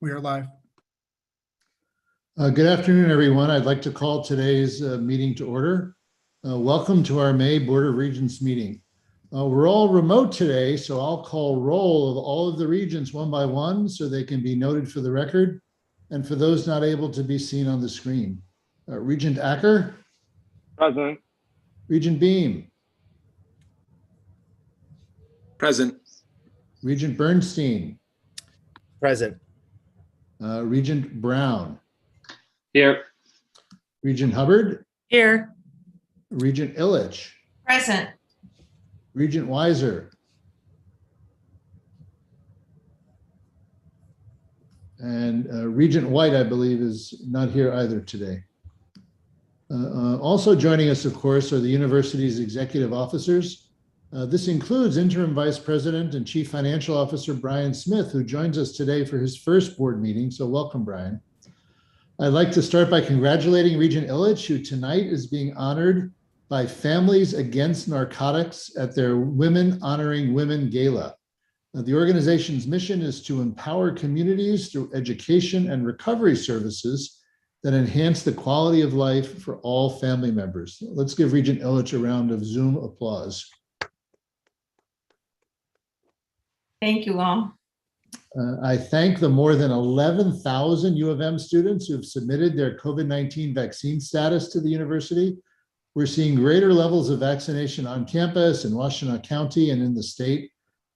We are live. Good afternoon, everyone. I'd like to call today's meeting to order. Welcome to our May Board of Regents meeting. We're all remote today, so I'll call roll of all of the regents one by one so they can be noted for the record and for those not able to be seen on the screen. Regent Acker. Present. Regent Beam. Present. Regent Bernstein. Present. Regent Brown. Here. Regent Hubbard. Here. Regent Illich. Present. Regent Weiser. And Regent White, I believe, is not here either today. Also joining us, of course, are the university's executive officers. This includes Interim Vice President and Chief Financial Officer Brian Smith, who joins us today for his first board meeting. So welcome, Brian. I'd like to start by congratulating Regent Illich, who tonight is being honored by Families Against Narcotics at their Women Honoring Women Gala. The organization's mission is to empower communities through education and recovery services that enhance the quality of life for all family members. Let's give Regent Illich a round of Zoom applause. Thank you all. I thank the more than 11,000 U of M students who have submitted their COVID-19 vaccine status to the university. We're seeing greater levels of vaccination on campus in Washtenaw County and in the state.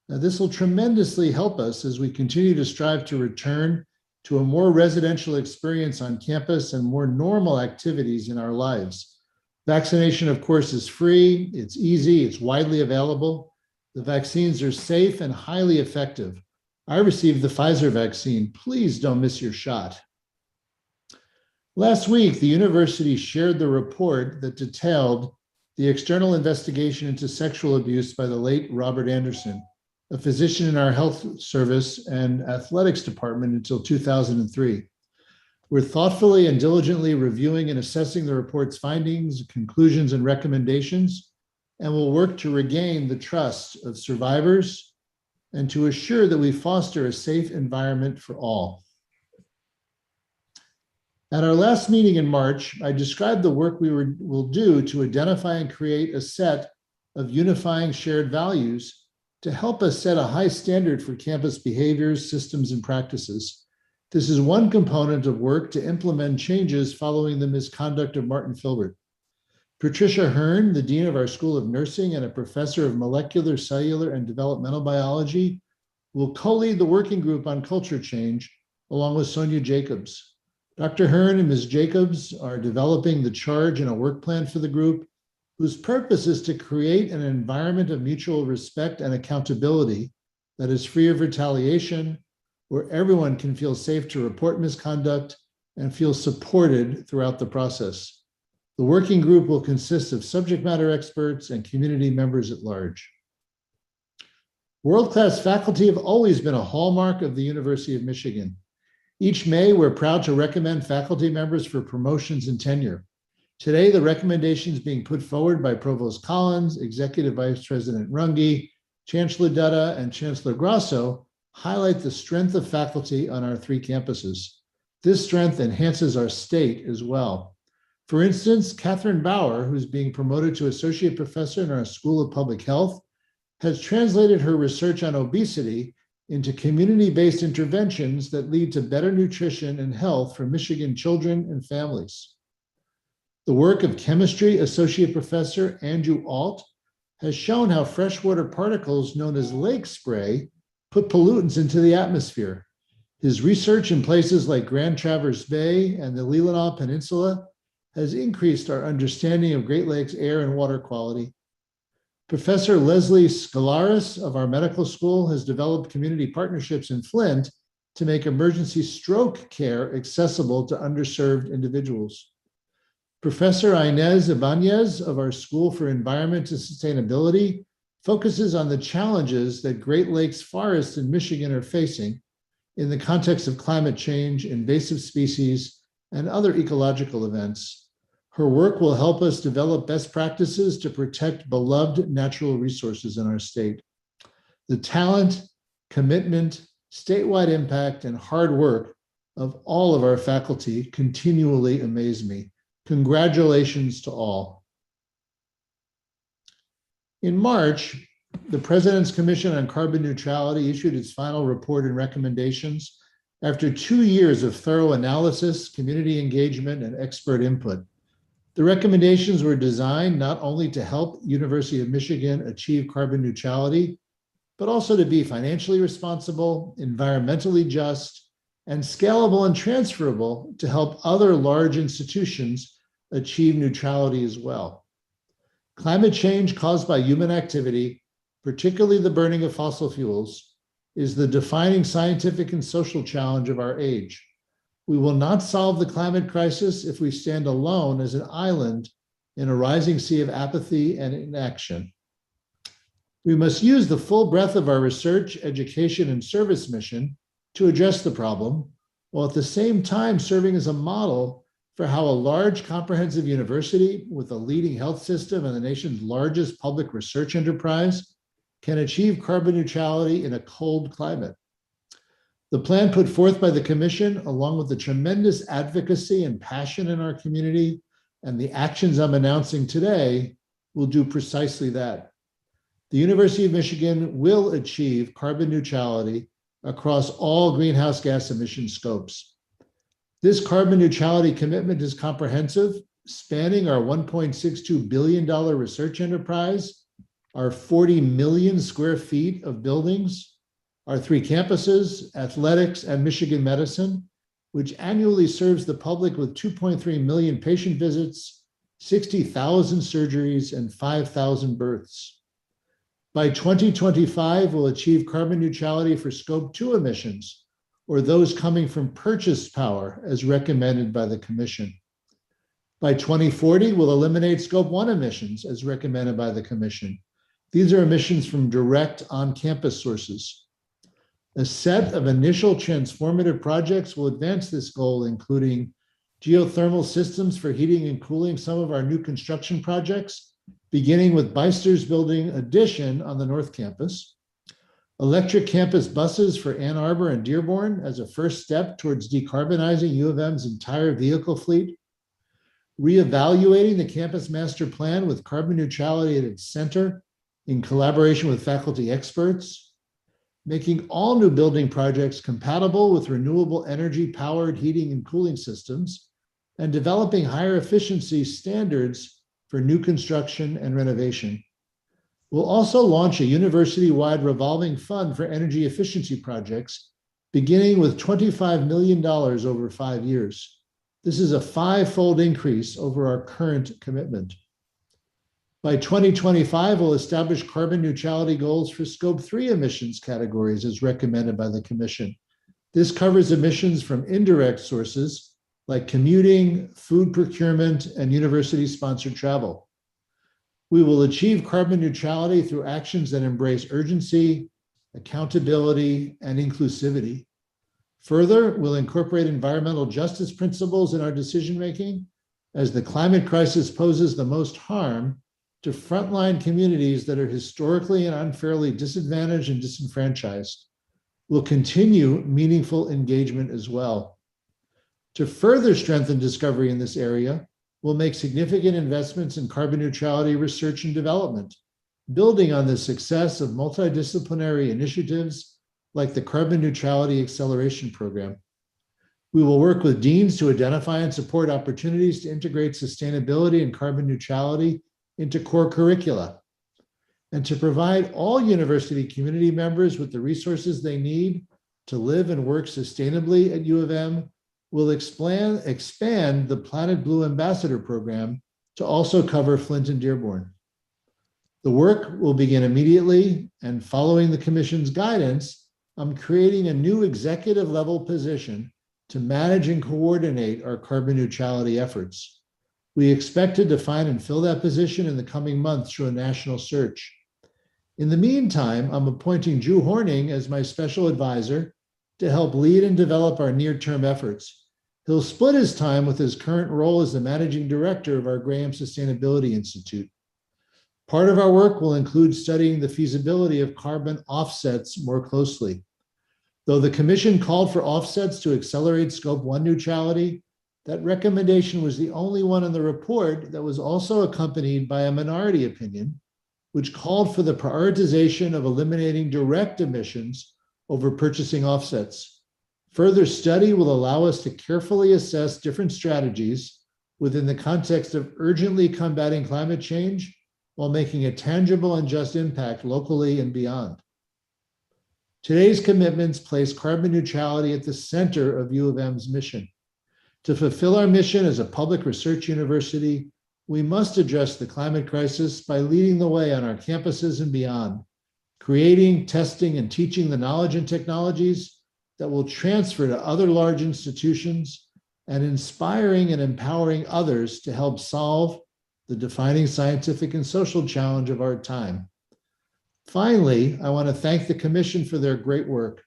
This will tremendously help us as we continue to strive to return to a more residential experience on campus and more normal activities in our lives. Vaccination, of course, is free, it's easy, it's widely available. The vaccines are safe and highly effective. I received the Pfizer vaccine. Please don't miss your shot. Last week, the university shared the report that detailed the external investigation into sexual abuse by the late Robert Anderson, a physician in our health service and athletics department until 2003. We're thoughtfully and diligently reviewing and assessing the report's findings, conclusions, and recommendations, and will work to regain the trust of survivors and to assure that we foster a safe environment for all. At our last meeting in March, I described the work we will do to identify and create a set of unifying shared values to help us set a high standard for campus behaviors, systems, and practices. This is one component of work to implement changes following the misconduct of Martin Filbert. Patricia Hearn, the Dean of our School of Nursing and a professor of molecular, cellular, and developmental biology, will co-lead the working group on culture change, along with Sonia Jacobs. Dr. Hearn and Ms. Jacobs are developing the charge and a work plan for the group, whose purpose is to create an environment of mutual respect and accountability that is free of retaliation, where everyone can feel safe to report misconduct and feel supported throughout the process. The working group will consist of subject matter experts and community members at large. World-class faculty have always been a hallmark of the University of Michigan. Each May, we're proud to recommend faculty members for promotions and tenure. Today, the recommendations being put forward by Provost Collins, Executive Vice President Runge, Chancellor Dutta, and Chancellor Grasso highlight the strength of faculty on our three campuses. This strength enhances our state as well. For instance, Catherine Bauer, who's being promoted to Associate Professor in our School of Public Health, has translated her research on obesity into community-based interventions that lead to better nutrition and health for Michigan children and families. The work of Chemistry Associate Professor Andrew Alt has shown how freshwater particles known as lake spray put pollutants into the atmosphere. His research in places like Grand Traverse Bay and the Leelanau Peninsula has increased our understanding of Great Lakes air and water quality. Professor Leslie Scalaris of our medical school has developed community partnerships in Flint to make emergency stroke care accessible to underserved individuals. Professor Inez Ibanez of our School for Environment and Sustainability focuses on the challenges that Great Lakes forests in Michigan are facing in the context of climate change, invasive species, and other ecological events. Her work will help us develop best practices to protect beloved natural resources in our state. The talent, commitment, statewide impact, and hard work of all of our faculty continually amaze me. Congratulations to all. In March, the President's Commission on Carbon Neutrality issued its final report and recommendations after 2 years of thorough analysis, community engagement, and expert input. The recommendations were designed not only to help University of Michigan achieve carbon neutrality, but also to be financially responsible, environmentally just, and scalable and transferable to help other large institutions achieve neutrality as well. Climate change caused by human activity, particularly the burning of fossil fuels, is the defining scientific and social challenge of our age. We will not solve the climate crisis if we stand alone as an island in a rising sea of apathy and inaction. We must use the full breadth of our research, education, and service mission to address the problem, while at the same time serving as a model for how a large comprehensive university with a leading health system and the nation's largest public research enterprise can achieve carbon neutrality in a cold climate. The plan put forth by the Commission, along with the tremendous advocacy and passion in our community and the actions I'm announcing today, will do precisely that. The University of Michigan will achieve carbon neutrality across all greenhouse gas emission scopes. This carbon neutrality commitment is comprehensive, spanning our $1.62 billion research enterprise, our 40 million square feet of buildings, our 3 campuses, athletics, and Michigan Medicine, which annually serves the public with 2.3 million patient visits, 60,000 surgeries, and 5,000 births. By 2025, we'll achieve carbon neutrality for Scope 2 emissions, or those coming from purchased power, as recommended by the Commission. By 2040, we'll eliminate Scope 1 emissions, as recommended by the Commission. These are emissions from direct on-campus sources. A set of initial transformative projects will advance this goal, including geothermal systems for heating and cooling some of our new construction projects, beginning with Beister's Building addition on the North Campus, electric campus buses for Ann Arbor and Dearborn as a first step towards decarbonizing U of M's entire vehicle fleet, reevaluating the campus master plan with carbon neutrality at its center in collaboration with faculty experts, making all new building projects compatible with renewable energy-powered heating and cooling systems, and developing higher efficiency standards for new construction and renovation. We'll also launch a university-wide revolving fund for energy efficiency projects, beginning with $25 million over 5 years. This is a 5-fold increase over our current commitment. By 2025, we'll establish carbon neutrality goals for Scope 3 emissions categories as recommended by the Commission. This covers emissions from indirect sources like commuting, food procurement, and university-sponsored travel. We will achieve carbon neutrality through actions that embrace urgency, accountability, and inclusivity. Further, we'll incorporate environmental justice principles in our decision-making as the climate crisis poses the most harm to frontline communities that are historically and unfairly disadvantaged and disenfranchised. We'll continue meaningful engagement as well. To further strengthen discovery in this area, we'll make significant investments in carbon neutrality research and development, building on the success of multidisciplinary initiatives like the Carbon Neutrality Acceleration Program. We will work with deans to identify and support opportunities to integrate sustainability and carbon neutrality into core curricula, and to provide all university community members with the resources they need to live and work sustainably at U of M. We'll expand the Planet Blue Ambassador Program to also cover Flint and Dearborn. The work will begin immediately, and following the Commission's guidance, I'm creating a new executive level position to manage and coordinate our carbon neutrality efforts. We expect to define and fill that position in the coming months through a national search. In the meantime, I'm appointing Drew Horning as my special advisor to help lead and develop our near-term efforts. He'll split his time with his current role as the managing director of our Graham Sustainability Institute. Part of our work will include studying the feasibility of carbon offsets more closely. Though the commission called for offsets to accelerate Scope 1 neutrality, that recommendation was the only one in the report that was also accompanied by a minority opinion, which called for the prioritization of eliminating direct emissions over purchasing offsets. Further study will allow us to carefully assess different strategies within the context of urgently combating climate change while making a tangible and just impact locally and beyond. Today's commitments place carbon neutrality at the center of U of M's mission. To fulfill our mission as a public research university, we must address the climate crisis by leading the way on our campuses and beyond, creating, testing, and teaching the knowledge and technologies that will transfer to other large institutions, and inspiring and empowering others to help solve the defining scientific and social challenge of our time. Finally, I want to thank the Commission for their great work.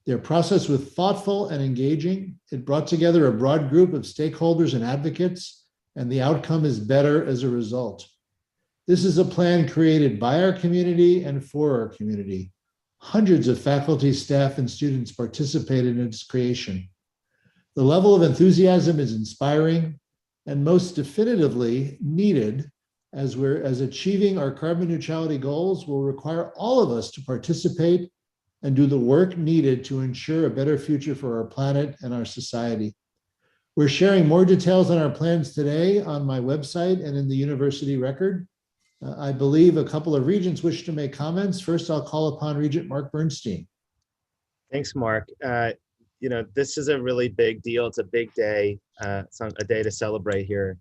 Their process was thoughtful and engaging. It brought together a broad group of stakeholders and advocates, and the outcome is better as a result. This is a plan created by our community and for our community. Hundreds of faculty, staff, and students participated in its creation. The level of enthusiasm is inspiring and most definitively needed, as achieving our carbon neutrality goals will require all of us to participate and do the work needed to ensure a better future for our planet and our society. We're sharing more details on our plans today on my website and in the university record. I believe a couple of regents wish to make comments. First, I'll call upon Regent Mark Bernstein. Thanks, Mark. This is a really big deal. It's a big day. It's a day to celebrate here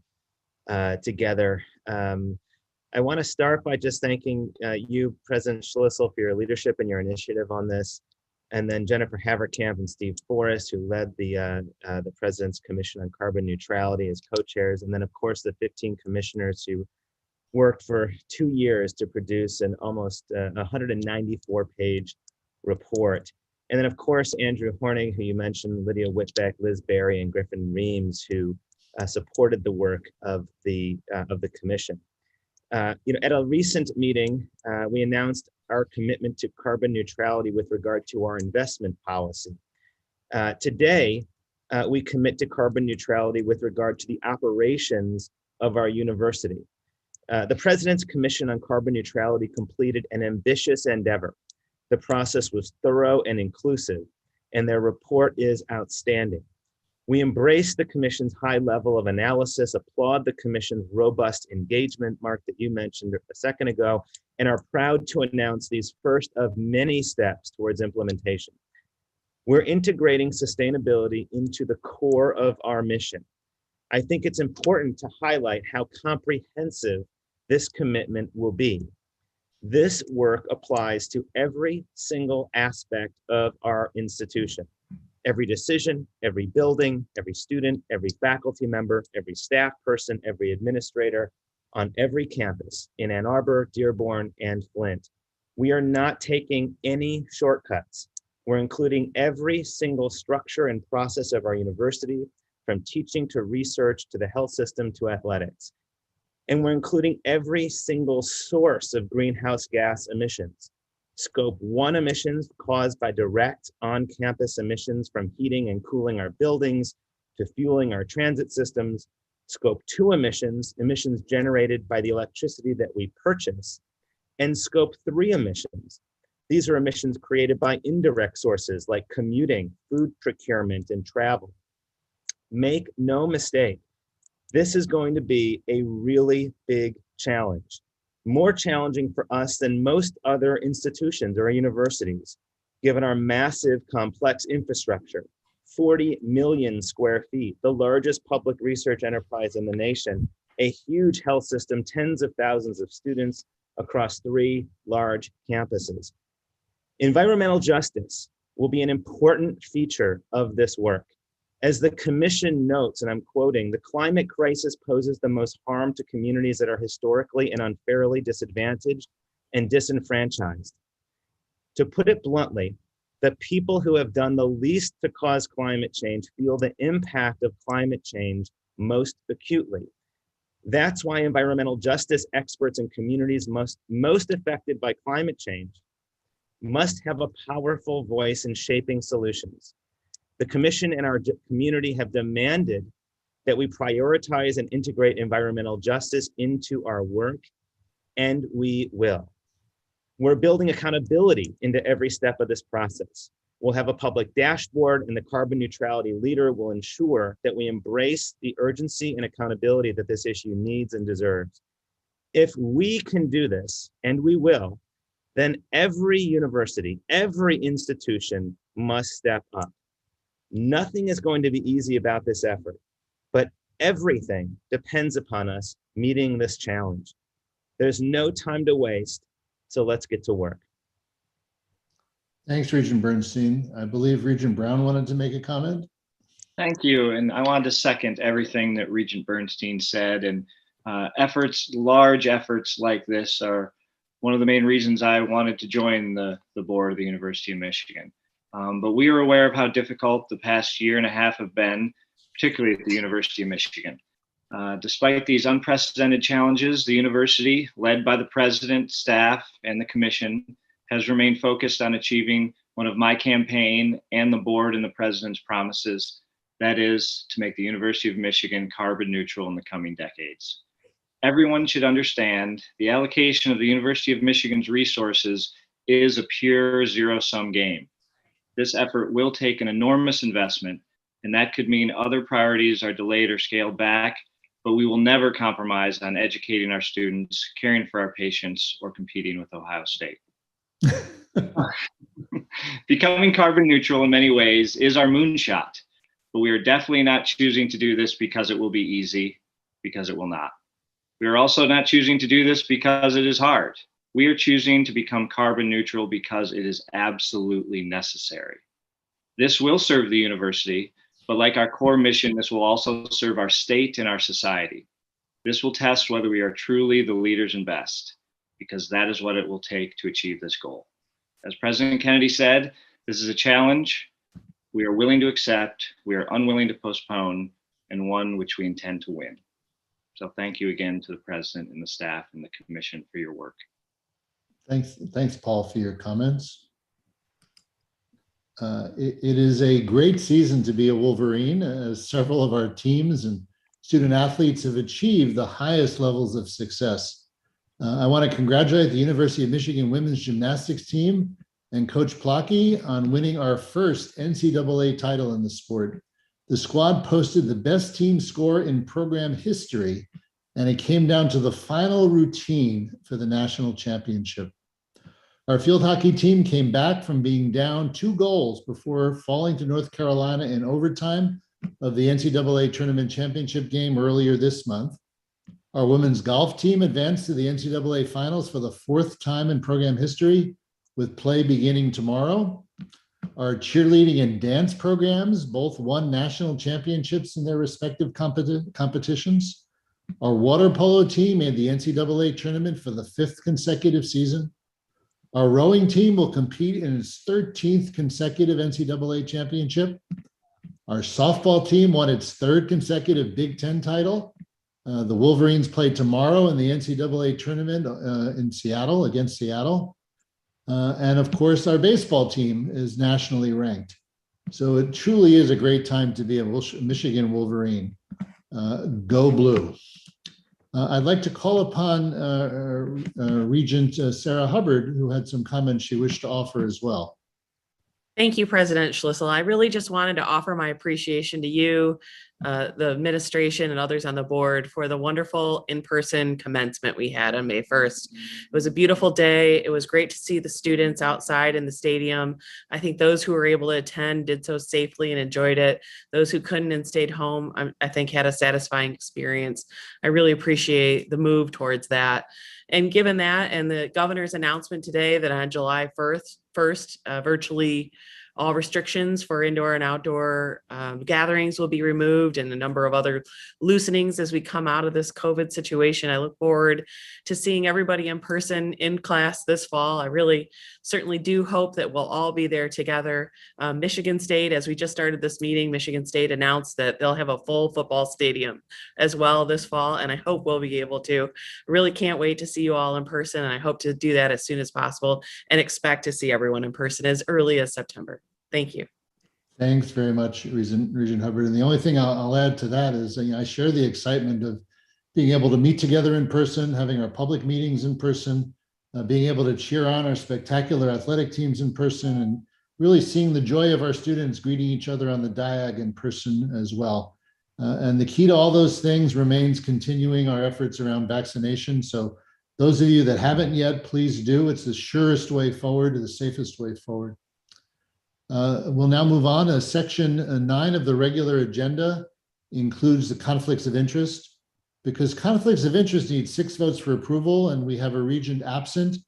together. I want to start by just thanking you, President Schlissel, for your leadership and your initiative on this, and then Jennifer Haverkamp and Steve Forrest, who led the President's Commission on Carbon Neutrality as co-chairs, and then, of course, the 15 commissioners who worked for 2 years to produce an almost 194-page report. And then, of course, Andrew Horning, who you mentioned, Lydia Whitbeck, Liz Berry, and Griffin Reams, who supported the work of the commission. At a recent meeting, we announced our commitment to carbon neutrality with regard to our investment policy. Today, we commit to carbon neutrality with regard to the operations of our university. The President's Commission on Carbon Neutrality completed an ambitious endeavor. The process was thorough and inclusive, and their report is outstanding. We embrace the Commission's high level of analysis, applaud the Commission's robust engagement, Mark, that you mentioned a second ago, and are proud to announce these first of many steps towards implementation. We're integrating sustainability into the core of our mission. I think it's important to highlight how comprehensive this commitment will be. This work applies to every single aspect of our institution. Every decision, every building, every student, every faculty member, every staff person, every administrator on every campus in Ann Arbor, Dearborn, and Flint. We are not taking any shortcuts. We're including every single structure and process of our university, from teaching to research to the health system to athletics. And we're including every single source of greenhouse gas emissions. Scope 1 emissions caused by direct on-campus emissions from heating and cooling our buildings to fueling our transit systems. Scope 2 emissions generated by the electricity that we purchase. And Scope 3 emissions. These are emissions created by indirect sources like commuting, food procurement, and travel. Make no mistake, this is going to be a really big challenge. More challenging for us than most other institutions or universities, given our massive, complex infrastructure, 40 million square feet, the largest public research enterprise in the nation, a huge health system, tens of thousands of students across 3 large campuses. Environmental justice will be an important feature of this work. As the Commission notes, and I'm quoting, the climate crisis poses the most harm to communities that are historically and unfairly disadvantaged and disenfranchised. To put it bluntly, the people who have done the least to cause climate change feel the impact of climate change most acutely. That's why environmental justice experts and communities most affected by climate change must have a powerful voice in shaping solutions. The Commission and our community have demanded that we prioritize and integrate environmental justice into our work, and we will. We're building accountability into every step of this process. We'll have a public dashboard, and the carbon neutrality leader will ensure that we embrace the urgency and accountability that this issue needs and deserves. If we can do this, and we will, then every university, every institution must step up. Nothing is going to be easy about this effort, but everything depends upon us meeting this challenge. There's no time to waste, so let's get to work. Thanks, Regent Bernstein. I believe Regent Brown wanted to make a comment. Thank you. And I wanted to second everything that Regent Bernstein said. And large efforts like this are one of the main reasons I wanted to join the board of the University of Michigan. But we are aware of how difficult the past year and a half have been, particularly at the University of Michigan. Despite these unprecedented challenges, the university, led by the president, staff, and the commission, has remained focused on achieving one of my campaign and the board and the president's promises, that is, to make the University of Michigan carbon neutral in the coming decades. Everyone should understand the allocation of the University of Michigan's resources is a pure zero-sum game. This effort will take an enormous investment, and that could mean other priorities are delayed or scaled back, but we will never compromise on educating our students, caring for our patients, or competing with Ohio State. Becoming carbon neutral in many ways is our moonshot, but we are definitely not choosing to do this because it will be easy, because it will not. We are also not choosing to do this because it is hard. We are choosing to become carbon neutral because it is absolutely necessary. This will serve the university, but like our core mission, this will also serve our state and our society. This will test whether we are truly the leaders and best, because that is what it will take to achieve this goal. As President Kennedy said, this is a challenge we are willing to accept, we are unwilling to postpone, and one which we intend to win. So thank you again to the president and the staff and the commission for your work. Thanks, Paul, for your comments. It is a great season to be a Wolverine, as several of our teams and student athletes have achieved the highest levels of success. I want to congratulate the University of Michigan women's gymnastics team and Coach Plocky on winning our first NCAA title in the sport. The squad posted the best team score in program history, and it came down to the final routine for the national championship. Our field hockey team came back from being down 2 goals before falling to North Carolina in overtime of the NCAA tournament championship game earlier this month. Our women's golf team advanced to the NCAA finals for the 4th time in program history, with play beginning tomorrow. Our cheerleading and dance programs both won national championships in their respective competitions. Our water polo team made the NCAA tournament for the 5th consecutive season. Our rowing team will compete in its 13th consecutive NCAA championship. Our softball team won its 3rd consecutive Big Ten title. The Wolverines play tomorrow in the NCAA tournament in Seattle, against Seattle. And of course, our baseball team is nationally ranked. So it truly is a great time to be a Michigan Wolverine. Go Blue. I'd like to call upon Regent Sarah Hubbard, who had some comments she wished to offer as well. Thank you, President Schlissel. I really just wanted to offer my appreciation to you, the administration, and others on the board for the wonderful in-person commencement we had on May 1st. It was a beautiful day. It was great to see the students outside in the stadium. I think those who were able to attend did so safely and enjoyed it. Those who couldn't and stayed home, I think had a satisfying experience. I really appreciate the move towards that. And given that and the governor's announcement today that on July 1st, virtually all restrictions for indoor and outdoor gatherings will be removed, and a number of other loosenings as we come out of this COVID situation. I look forward to seeing everybody in person in class this fall. I really certainly do hope that we'll all be there together. Michigan State, as we just started this meeting, Michigan State announced that they'll have a full football stadium as well this fall, and I hope we'll be able to. Really can't wait to see you all in person, and I hope to do that as soon as possible and expect to see everyone in person as early as September. Thank you. Thanks very much, Regent Hubbard. And the only thing I'll add to that is, I share the excitement of being able to meet together in person, having our public meetings in person, being able to cheer on our spectacular athletic teams in person, and really seeing the joy of our students greeting each other on the diag in person as well. And the key to all those things remains continuing our efforts around vaccination. So those of you that haven't yet, please do. It's the surest way forward, the safest way forward. We'll now move on to section 9 of the regular agenda, includes the conflicts of interest. Because conflicts of interest need 6 votes for approval, and we have a regent absent,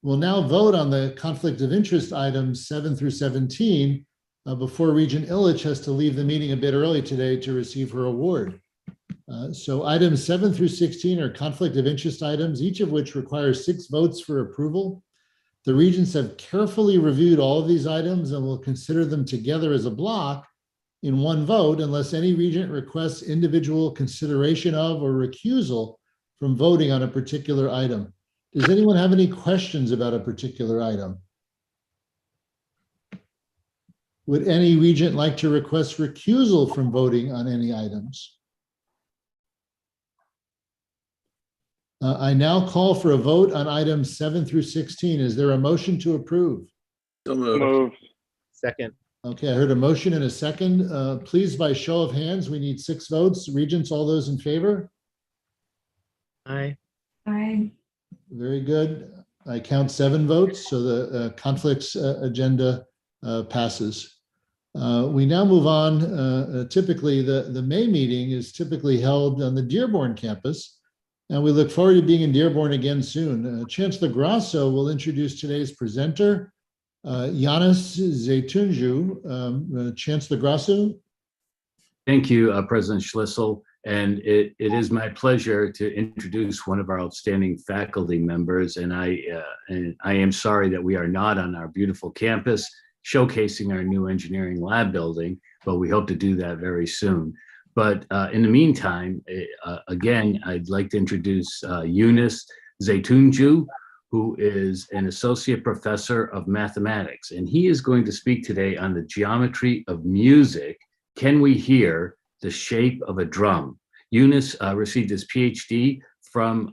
we'll now vote on the conflict of interest items 7 through 17 before Regent Illich has to leave the meeting a bit early today to receive her award. So items 7 through 16 are conflict of interest items, each of which requires 6 votes for approval. The regents have carefully reviewed all of these items and will consider them together as a block in one vote unless any regent requests individual consideration of or recusal from voting on a particular item. Does anyone have any questions about a particular item? Would any regent like to request recusal from voting on any items? I now call for a vote on items 7 through 16. Is there a motion to approve? So moved. Move. Second. Okay, I heard a motion and a second. Please, by show of hands, we need 6 votes. Regents, all those in favor? Aye. Aye. Very good. I count 7 votes, so the conflicts agenda passes. We now move on. Typically, the May meeting is typically held on the Dearborn campus, and we look forward to being in Dearborn again soon. Chancellor Grasso will introduce today's presenter, Yanis Zeytuncu. Chancellor Grasso. Thank you, President Schlissel. And it is my pleasure to introduce one of our outstanding faculty members. And I am sorry that we are not on our beautiful campus showcasing our new engineering lab building, but we hope to do that very soon. But in the meantime, again, I'd like to introduce Yanis Zeytuncu, who is an associate professor of mathematics. And he is going to speak today on the geometry of music. Can we hear the shape of a drum? Yanis received his PhD from,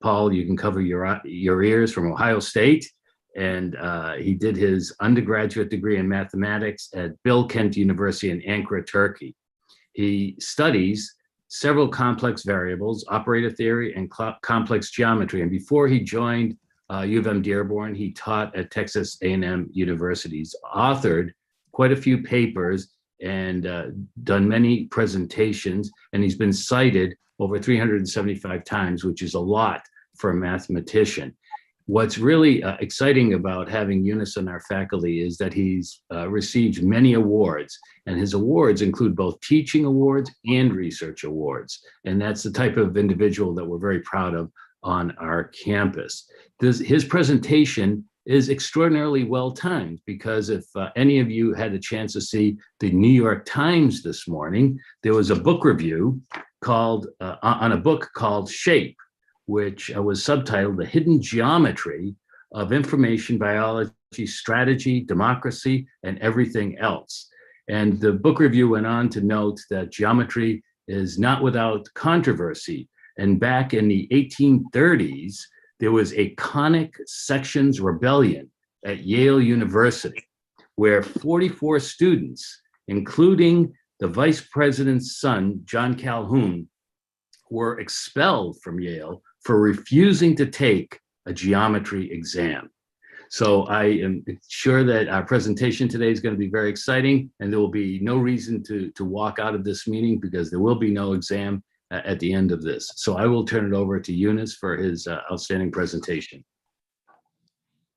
Paul, you can cover your ears, from Ohio State. And he did his undergraduate degree in mathematics at Bilkent University in Ankara, Turkey. He studies several complex variables, operator theory, and complex geometry. And before he joined U of M Dearborn, he taught at Texas A&M University. He's authored quite a few papers and done many presentations, and he's been cited over 375 times, which is a lot for a mathematician. What's really exciting about having Yanis on our faculty is that he's received many awards, and his awards include both teaching awards and research awards. And that's the type of individual that we're very proud of on our campus. His presentation is extraordinarily well timed, because if any of you had a chance to see the New York Times this morning, there was a book review called on a book called Shape, which was subtitled The Hidden Geometry of Information Biology, Strategy, Democracy, and Everything Else. And the book review went on to note that geometry is not without controversy. And back in the 1830s, there was a conic sections rebellion at Yale University, where 44 students, including the vice president's son, John Calhoun, were expelled from Yale for refusing to take a geometry exam. So I am sure that our presentation today is going to be very exciting, and there will be no reason to walk out of this meeting, because there will be no exam at the end of this. So I will turn it over to Yanis for his outstanding presentation.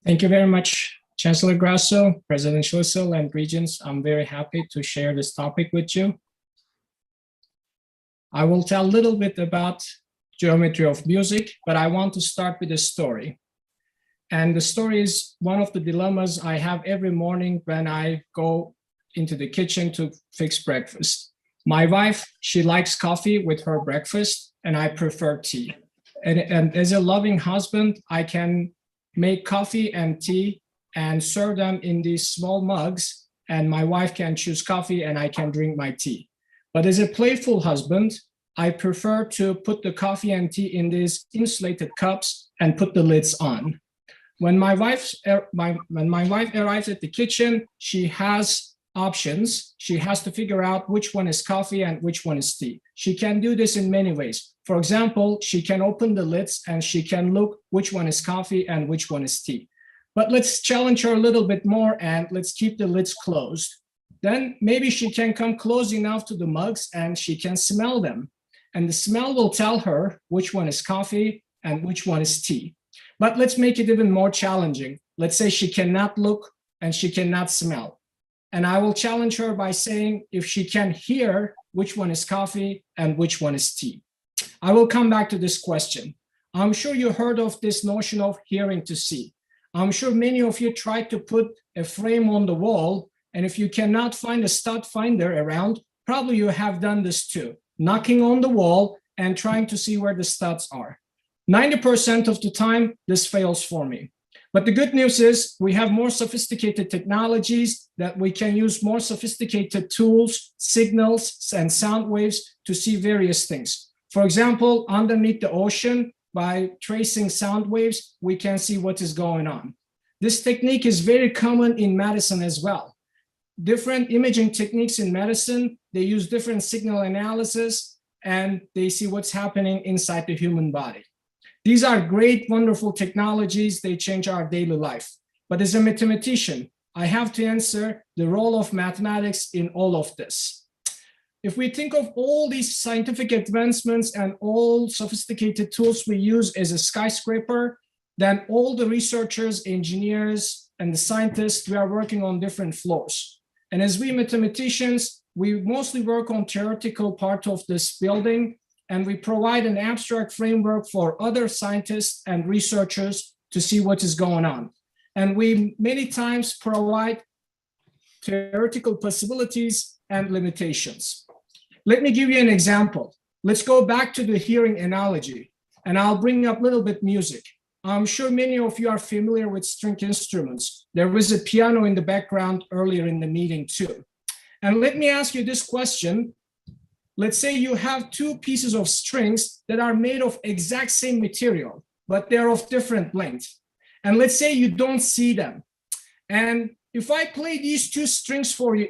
Thank you very much, Chancellor Grasso, President Schlissel, and Regents, I'm very happy to share this topic with you. I will tell a little bit about geometry of music, but I want to start with a story. And the story is one of the dilemmas I have every morning when I go into the kitchen to fix breakfast. My wife, she likes coffee with her breakfast, and I prefer tea. And as a loving husband, I can make coffee and tea and serve them in these small mugs, and my wife can choose coffee and I can drink my tea. But as a playful husband, I prefer to put the coffee and tea in these insulated cups and put the lids on. When my wife arrives at the kitchen, she has options. She has to figure out which one is coffee and which one is tea. She can do this in many ways. For example, she can open the lids and she can look which one is coffee and which one is tea. But let's challenge her a little bit more and let's keep the lids closed. Then maybe she can come close enough to the mugs and she can smell them. And the smell will tell her which one is coffee and which one is tea. But let's make it even more challenging. Let's say she cannot look and she cannot smell. And I will challenge her by saying if she can hear which one is coffee and which one is tea. I will come back to this question. I'm sure you heard of this notion of hearing to see. I'm sure many of you tried to put a frame on the wall, and if you cannot find a stud finder around, probably you have done this too, knocking on the wall and trying to see where the studs are. 90% of the time, this fails for me. But the good news is we have more sophisticated technologies that we can use more sophisticated tools, signals, and sound waves to see various things. For example, underneath the ocean, by tracing sound waves, we can see what is going on. This technique is very common in medicine as well. Different imaging techniques in medicine, they use different signal analysis and they see what's happening inside the human body. These are great, wonderful technologies. They change our daily life. But as a mathematician, I have to answer the role of mathematics in all of this. If we think of all these scientific advancements and all sophisticated tools we use as a skyscraper, then all the researchers, engineers, and the scientists, we are working on different floors. And as we mathematicians, we mostly work on theoretical part of this building, and we provide an abstract framework for other scientists and researchers to see what is going on. And we many times provide theoretical possibilities and limitations. Let me give you an example. Let's go back to the hearing analogy, and I'll bring up a little bit music. I'm sure many of you are familiar with string instruments. There was a piano in the background earlier in the meeting too. And let me ask you this question. Let's say you have two pieces of strings that are made of exact same material, but they're of different length. And let's say you don't see them. And if I play these two strings for you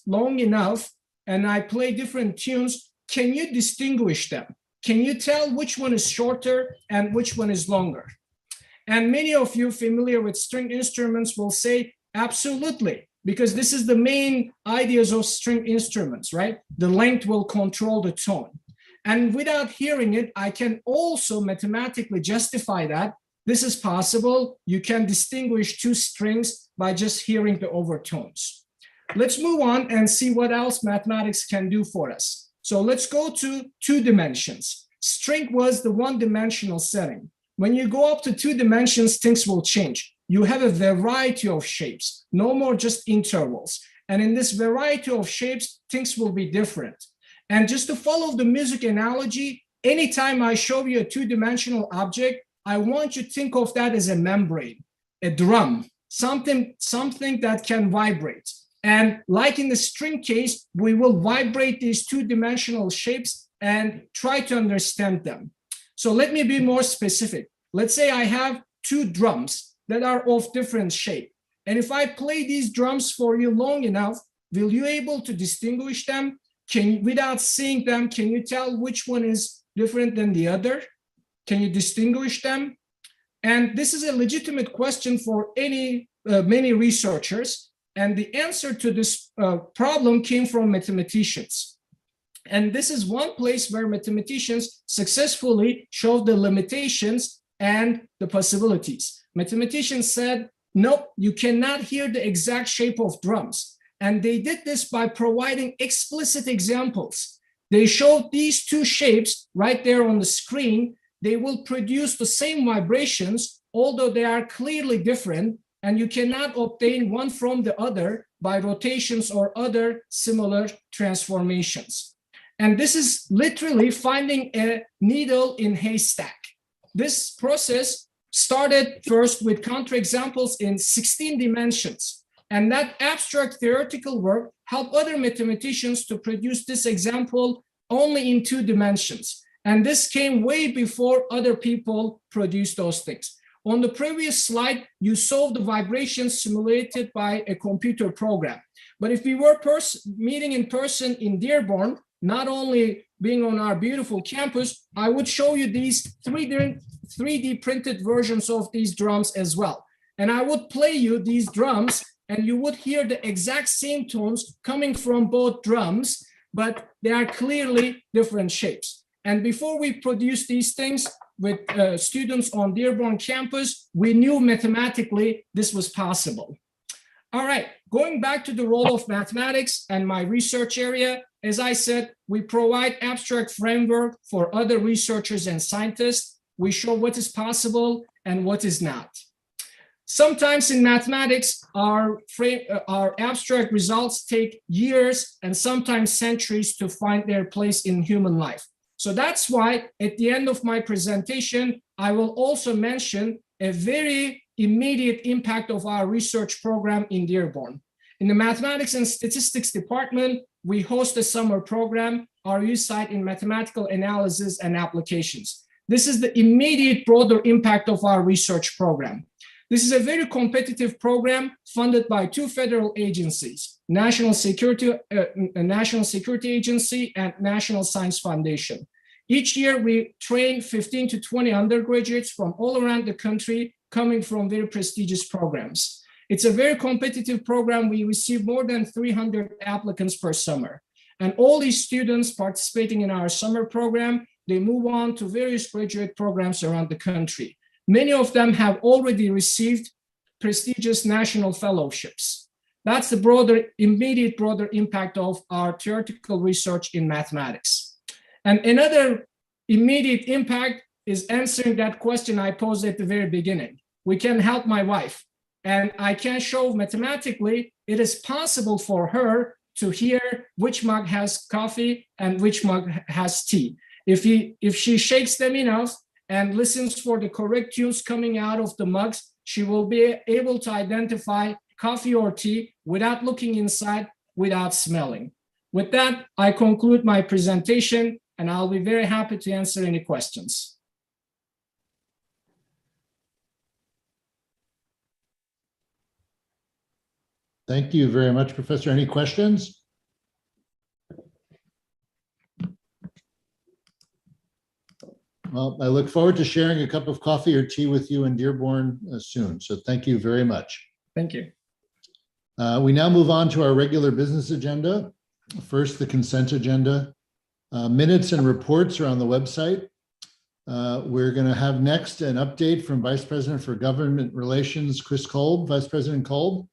long enough, and I play different tunes, can you distinguish them? Can you tell which one is shorter and which one is longer? And many of you familiar with string instruments will say, absolutely, because this is the main ideas of string instruments, right? The length will control the tone. And without hearing it, I can also mathematically justify that this is possible. You can distinguish two strings by just hearing the overtones. Let's move on and see what else mathematics can do for us. So let's go to 2 dimensions. String was the 1-dimensional setting. When you go up to 2 dimensions, things will change. You have a variety of shapes, no more just intervals. And in this variety of shapes, things will be different. And just to follow the music analogy, anytime I show you a 2-dimensional object, I want you to think of that as a membrane, a drum, something that can vibrate. And like in the string case, we will vibrate these 2-dimensional shapes and try to understand them. So let me be more specific. Let's say I have 2 drums that are of different shape. And if I play these drums for you long enough, will you able to distinguish them? Without seeing them, can you tell which one is different than the other? Can you distinguish them? And this is a legitimate question for many researchers. And the answer to this problem came from mathematicians. And this is one place where mathematicians successfully showed the limitations and the possibilities. Mathematicians said, nope, you cannot hear the exact shape of drums. And they did this by providing explicit examples. They showed these two shapes right there on the screen. They will produce the same vibrations, although they are clearly different, and you cannot obtain one from the other by rotations or other similar transformations. And this is literally finding a needle in haystack. This process started first with counterexamples in 16 dimensions. And that abstract theoretical work helped other mathematicians to produce this example only in 2 dimensions. And this came way before other people produced those things. On the previous slide, you saw the vibrations simulated by a computer program. But if we were meeting in person in Dearborn, not only being on our beautiful campus, I would show you these 3D printed versions of these drums as well. And I would play you these drums, and you would hear the exact same tones coming from both drums, but they are clearly different shapes. And before we produced these things with students on Dearborn campus, we knew mathematically this was possible. All right, going back to the role of mathematics and my research area, as I said, we provide abstract framework for other researchers and scientists. We show what is possible and what is not. Sometimes in mathematics, our abstract results take years and sometimes centuries to find their place in human life. So that's why at the end of my presentation, I will also mention a very immediate impact of our research program in Dearborn. In the Mathematics and Statistics Department, we host a summer program, our youth site in mathematical analysis and applications. This is the immediate broader impact of our research program. This is a very competitive program funded by 2 federal agencies, National Security Agency and National Science Foundation. Each year, we train 15 to 20 undergraduates from all around the country coming from very prestigious programs. It's a very competitive program. We receive more than 300 applicants per summer. And all these students participating in our summer program, they move on to various graduate programs around the country. Many of them have already received prestigious national fellowships. That's the immediate broader impact of our theoretical research in mathematics. And another immediate impact is answering that question I posed at the very beginning. We can help my wife. And I can show mathematically it is possible for her to hear which mug has coffee and which mug has tea. If she shakes them enough and listens for the correct tunes coming out of the mugs, she will be able to identify coffee or tea without looking inside, without smelling. With that, I conclude my presentation, and I'll be very happy to answer any questions. Thank you very much, Professor. Any questions? Well, I look forward to sharing a cup of coffee or tea with you in Dearborn soon. So thank you very much. Thank you. We now move on to our regular business agenda. First, the consent agenda. Minutes and reports are on the website. We're going to have next an update from Vice President for Government Relations, Chris Kolb. Vice President Kolb.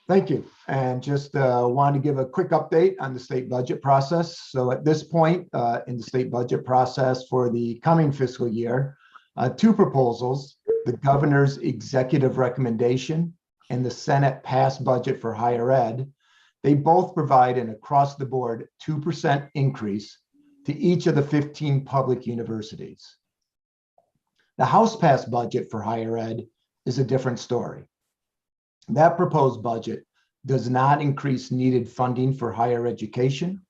Thank you. And just wanted to give a quick update on the state budget process. So at this point in the state budget process for the coming fiscal year, 2 proposals, the governor's executive recommendation and the Senate passed budget for higher ed, they both provide an across-the-board 2% increase to each of the 15 public universities. The House passed budget for higher ed is a different story. That proposed budget does not increase needed funding for higher education,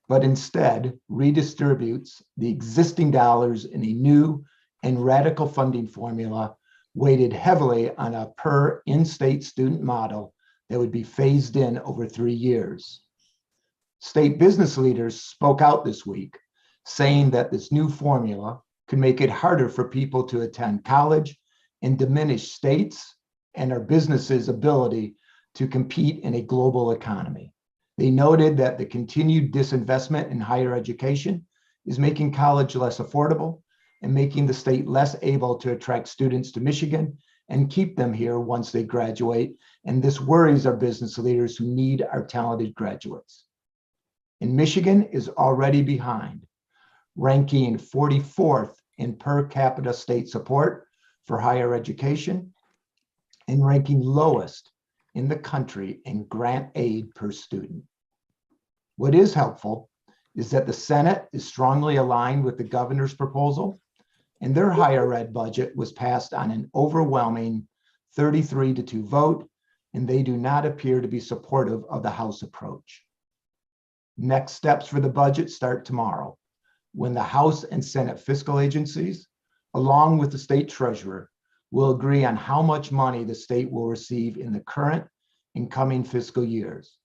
but instead redistributes the existing dollars in a new and radical funding formula weighted heavily on a per in-state student model that would be phased in over 3 years. State business leaders spoke out this week, saying that this new formula could make it harder for people to attend college and diminish states and our businesses' ability to compete in a global economy. They noted that the continued disinvestment in higher education is making college less affordable and making the state less able to attract students to Michigan and keep them here once they graduate. And this worries our business leaders who need our talented graduates. And Michigan is already behind, ranking 44th in per capita state support for higher education and ranking lowest in the country in grant aid per student. What is helpful is that the Senate is strongly aligned with the governor's proposal, and their higher ed budget was passed on an overwhelming 33-2 vote, and they do not appear to be supportive of the House approach. Next steps for the budget start tomorrow, when the House and Senate fiscal agencies, along with the state treasurer, will agree on how much money the state will receive in the current and coming fiscal years.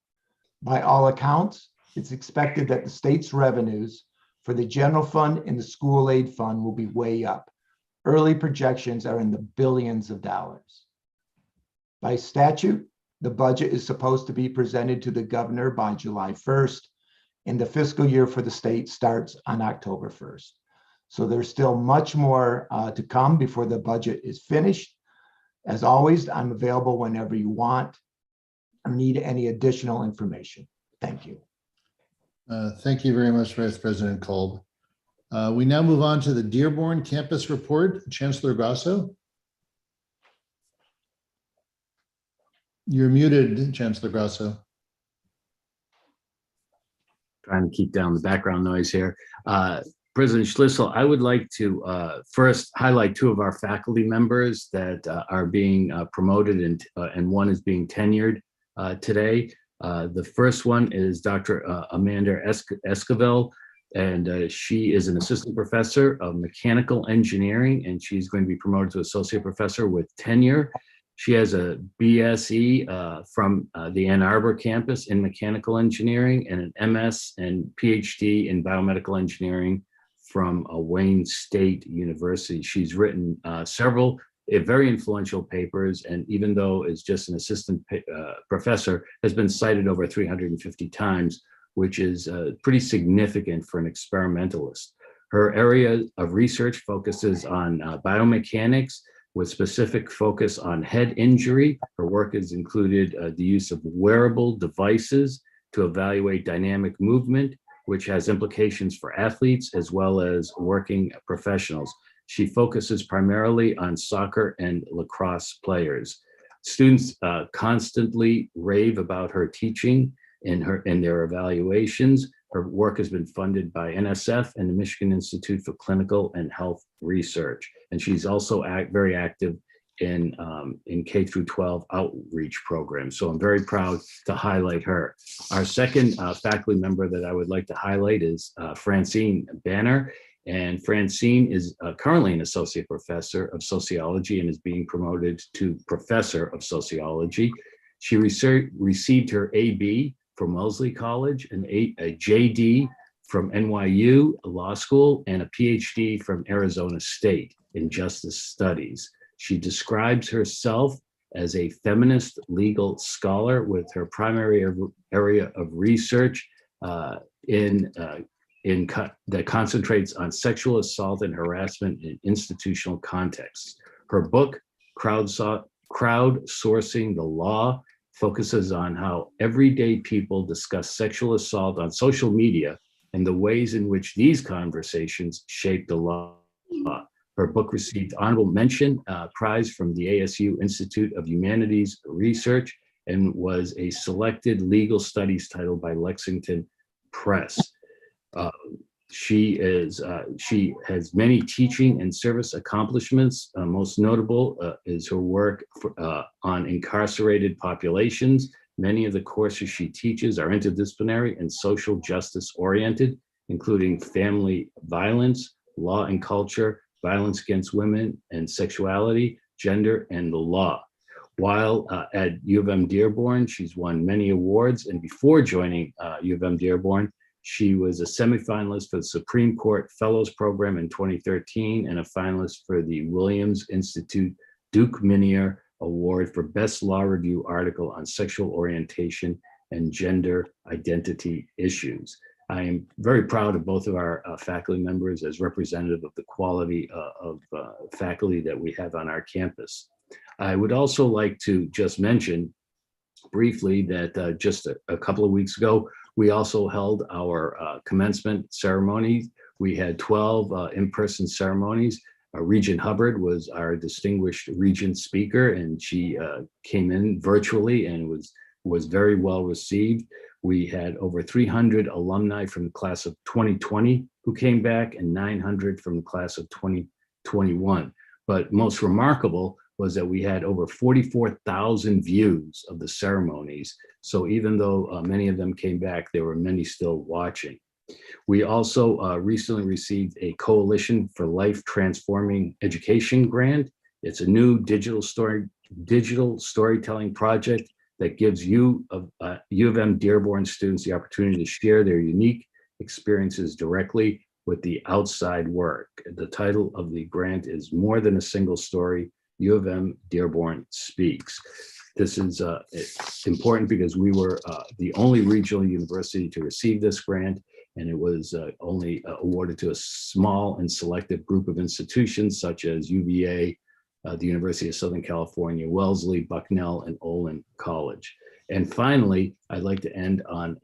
By all accounts, it's expected that the state's revenues for the general fund and the school aid fund will be way up. Early projections are in the billions of dollars. By statute, the budget is supposed to be presented to the governor by July 1st, and the fiscal year for the state starts on October 1st. So there's still much more to come before the budget is finished. As always, I'm available whenever you want or need any additional information. Thank you. Thank you very much, Vice President Kolb. We now move on to the Dearborn Campus Report. Chancellor Grasso. You're muted, Chancellor Grasso. Trying to keep down the background noise here. President Schlissel, I would like to first highlight two of our faculty members that are being promoted and one is being tenured today. The first one is Dr. Amanda Esquivel, and she is an assistant professor of mechanical engineering, and she's going to be promoted to associate professor with tenure. She has a BSE from the Ann Arbor campus in mechanical engineering and an MS and PhD in biomedical engineering from Wayne State University. She's written several very influential papers, and even though is just an assistant professor, has been cited over 350 times, which is pretty significant for an experimentalist. Her area of research focuses on biomechanics, with specific focus on head injury. Her work has included the use of wearable devices to evaluate dynamic movement, which has implications for athletes as well as working professionals. She focuses primarily on soccer and lacrosse players. Students constantly rave about her teaching and their evaluations. Her work has been funded by NSF and the Michigan Institute for Clinical and Health Research. And she's also very active in K through 12 outreach programs. So I'm very proud to highlight her. Our second faculty member that I would like to highlight is Francine Banner. And Francine is currently an associate professor of sociology and is being promoted to professor of sociology. She received her AB from Wellesley College, a JD from NYU Law School, and a PhD from Arizona State in Justice Studies. She describes herself as a feminist legal scholar with her primary area of research that concentrates on sexual assault and harassment in institutional contexts. Her book, Crowdsourcing the Law, focuses on how everyday people discuss sexual assault on social media and the ways in which these conversations shape the law. Her book received honorable mention prize from the ASU Institute of Humanities Research and was a selected legal studies title by Lexington Press. She has many teaching and service accomplishments. Most notable is her work on incarcerated populations. Many of the courses she teaches are interdisciplinary and social justice oriented, including family violence, law and culture, violence against women and sexuality, gender, and the law. While at U of M Dearborn, she's won many awards, and before joining U of M Dearborn, she was a semifinalist for the Supreme Court Fellows Program in 2013 and a finalist for the Williams Institute Duke Minier Award for Best Law Review Article on Sexual Orientation and gender identity issues. I am very proud of both of our faculty members as representative of the quality of faculty that we have on our campus. I would also like to just mention briefly that just a couple of weeks ago, we also held our commencement ceremony. We had 12 in-person ceremonies. Regent Hubbard was our distinguished Regent speaker, and she came in virtually and was very well received. We had over 300 alumni from the class of 2020 who came back and 900 from the class of 2021. But most remarkable was that we had over 44,000 views of the ceremonies. So even though many of them came back, there were many still watching. We also recently received a Coalition for Life Transforming Education grant. It's a new digital storytelling project that gives U of M Dearborn students the opportunity to share their unique experiences directly with the outside work. The title of the grant is More Than a Single Story, U of M Dearborn Speaks. This is it's important because we were the only regional university to receive this grant, and it was only awarded to a small and selective group of institutions such as UVA, the University of Southern California, Wellesley, Bucknell, and Olin College. And finally, I'd like to end on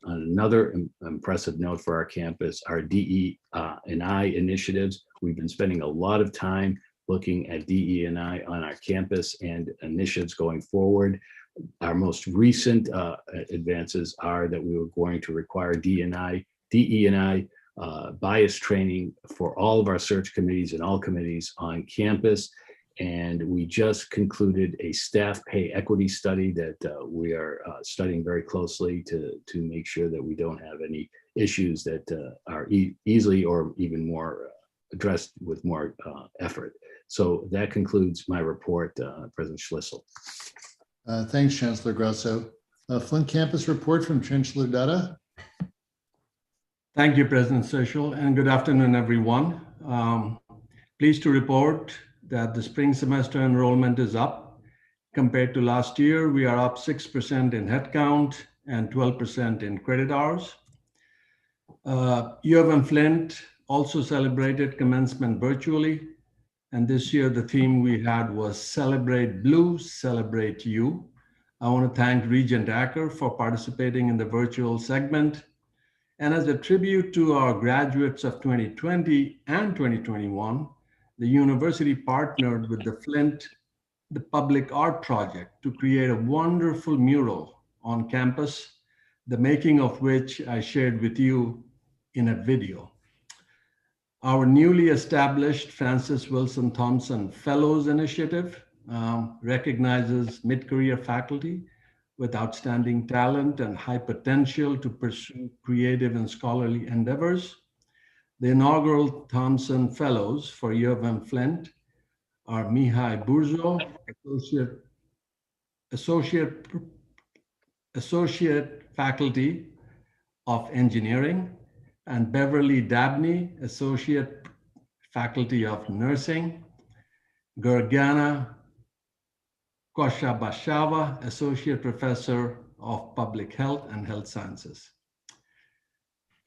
another impressive note for our campus, our DE&I initiatives. We've been spending a lot of time looking at DE&I on our campus and initiatives going forward. Our most recent advances are that we were going to require DE&I bias training for all of our search committees and all committees on campus. And we just concluded a staff pay equity study that we are studying very closely to make sure that we don't have any issues that are easily or even more addressed with more effort. So that concludes my report, President Schlissel. Thanks, Chancellor Grosso. Flint campus report from Chancellor Dutta. Thank you, President Social, and good afternoon, everyone. Pleased to report that the spring semester enrollment is up. Compared to last year, we are up 6% in headcount and 12% in credit hours. U of M Flint also celebrated commencement virtually. And this year, the theme we had was Celebrate Blue, Celebrate You. I want to thank Regent Acker for participating in the virtual segment. And as a tribute to our graduates of 2020 and 2021, the university partnered with the Public Art Project to create a wonderful mural on campus, the making of which I shared with you in a video. Our newly established Francis Wilson Thompson Fellows Initiative recognizes mid-career faculty with outstanding talent and high potential to pursue creative and scholarly endeavors. The inaugural Thompson Fellows for U of M Flint are Mihai Burzo, Associate Faculty of Engineering, and Beverly Dabney, Associate Faculty of Nursing, Gurgana Koshabashava, Associate Professor of Public Health and Health Sciences.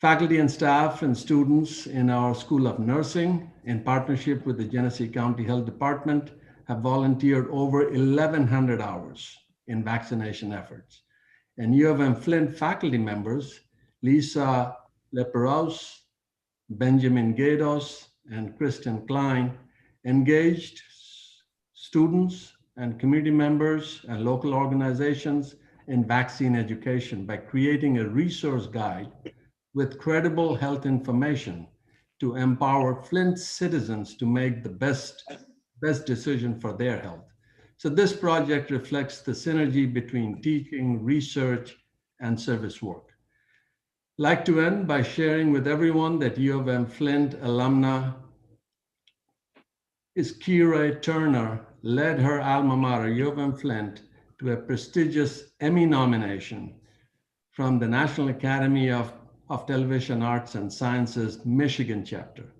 Faculty and staff and students in our School of Nursing, in partnership with the Genesee County Health Department, have volunteered over 1,100 hours in vaccination efforts. And U of M Flint faculty members, Lisa Leperouse, Benjamin Gados, and Kristen Klein, engaged students and community members and local organizations in vaccine education by creating a resource guide with credible health information to empower Flint citizens to make the best decision for their health. So this project reflects the synergy between teaching, research, and service work. I'd like to end by sharing with everyone that U of M Flint alumna is Kira Turner led her alma mater, U of M Flint, to a prestigious Emmy nomination from the National Academy of Television Arts and Sciences, Michigan chapter.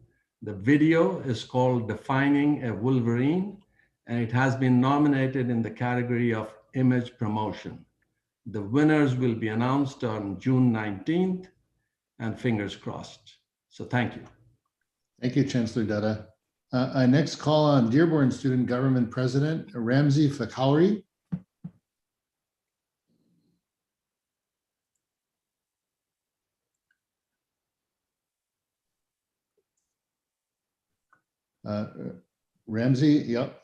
The video is called Defining a Wolverine, and it has been nominated in the category of image promotion. The winners will be announced on June 19th, and fingers crossed. So thank you. Thank you, Chancellor Dutta. I next call on Dearborn Student Government President Ramzi Fakhouri. Ramzi, yep.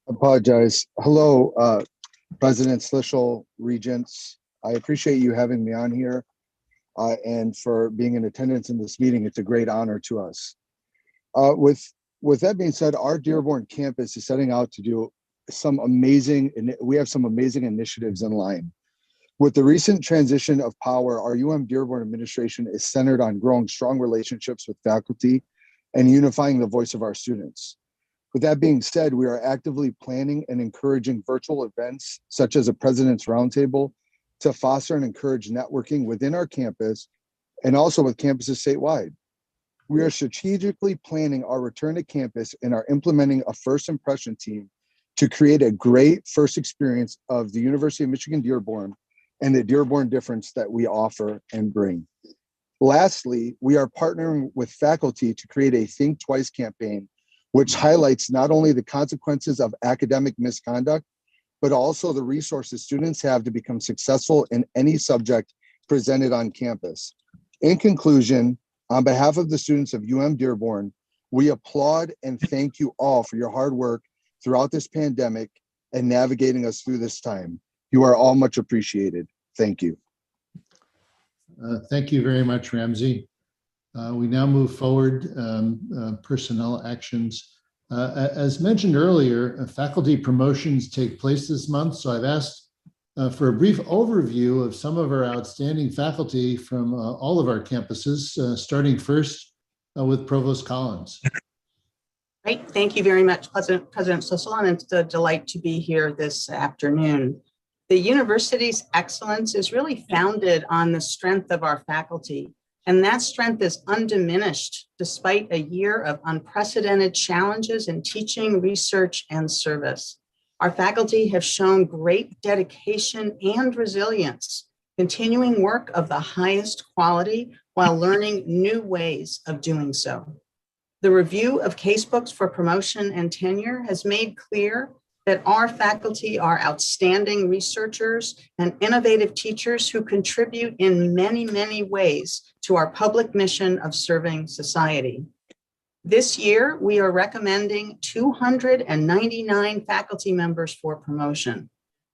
Apologize. Hello, President Schlichel, Regents. I appreciate you having me on here and for being in attendance in this meeting. It's a great honor to us. With that being said, our Dearborn campus is setting out to do we have some amazing initiatives in line. With the recent transition of power, our Dearborn administration is centered on growing strong relationships with faculty and unifying the voice of our students. With that being said, we are actively planning and encouraging virtual events such as a President's Roundtable to foster and encourage networking within our campus and also with campuses statewide. We are strategically planning our return to campus and are implementing a first impression team to create a great first experience of the University of Michigan Dearborn and the Dearborn difference that we offer and bring. Lastly, we are partnering with faculty to create a Think Twice campaign, which highlights not only the consequences of academic misconduct, but also the resources students have to become successful in any subject presented on campus. In conclusion, on behalf of the students of Dearborn, we applaud and thank you all for your hard work throughout this pandemic and navigating us through this time. You are all much appreciated. Thank you. Thank you very much, Ramzi. We now move forward, personnel actions. As mentioned earlier, faculty promotions take place this month, so I've asked for a brief overview of some of our outstanding faculty from all of our campuses, starting first with Provost Collins. Great, thank you very much, President Schlichel, and it's a delight to be here this afternoon. The university's excellence is really founded on the strength of our faculty, and that strength is undiminished despite a year of unprecedented challenges in teaching, research, and service. Our faculty have shown great dedication and resilience, continuing work of the highest quality while learning new ways of doing so. The review of casebooks for promotion and tenure has made clear that our faculty are outstanding researchers and innovative teachers who contribute in many, many ways to our public mission of serving society. This year, we are recommending 299 faculty members for promotion.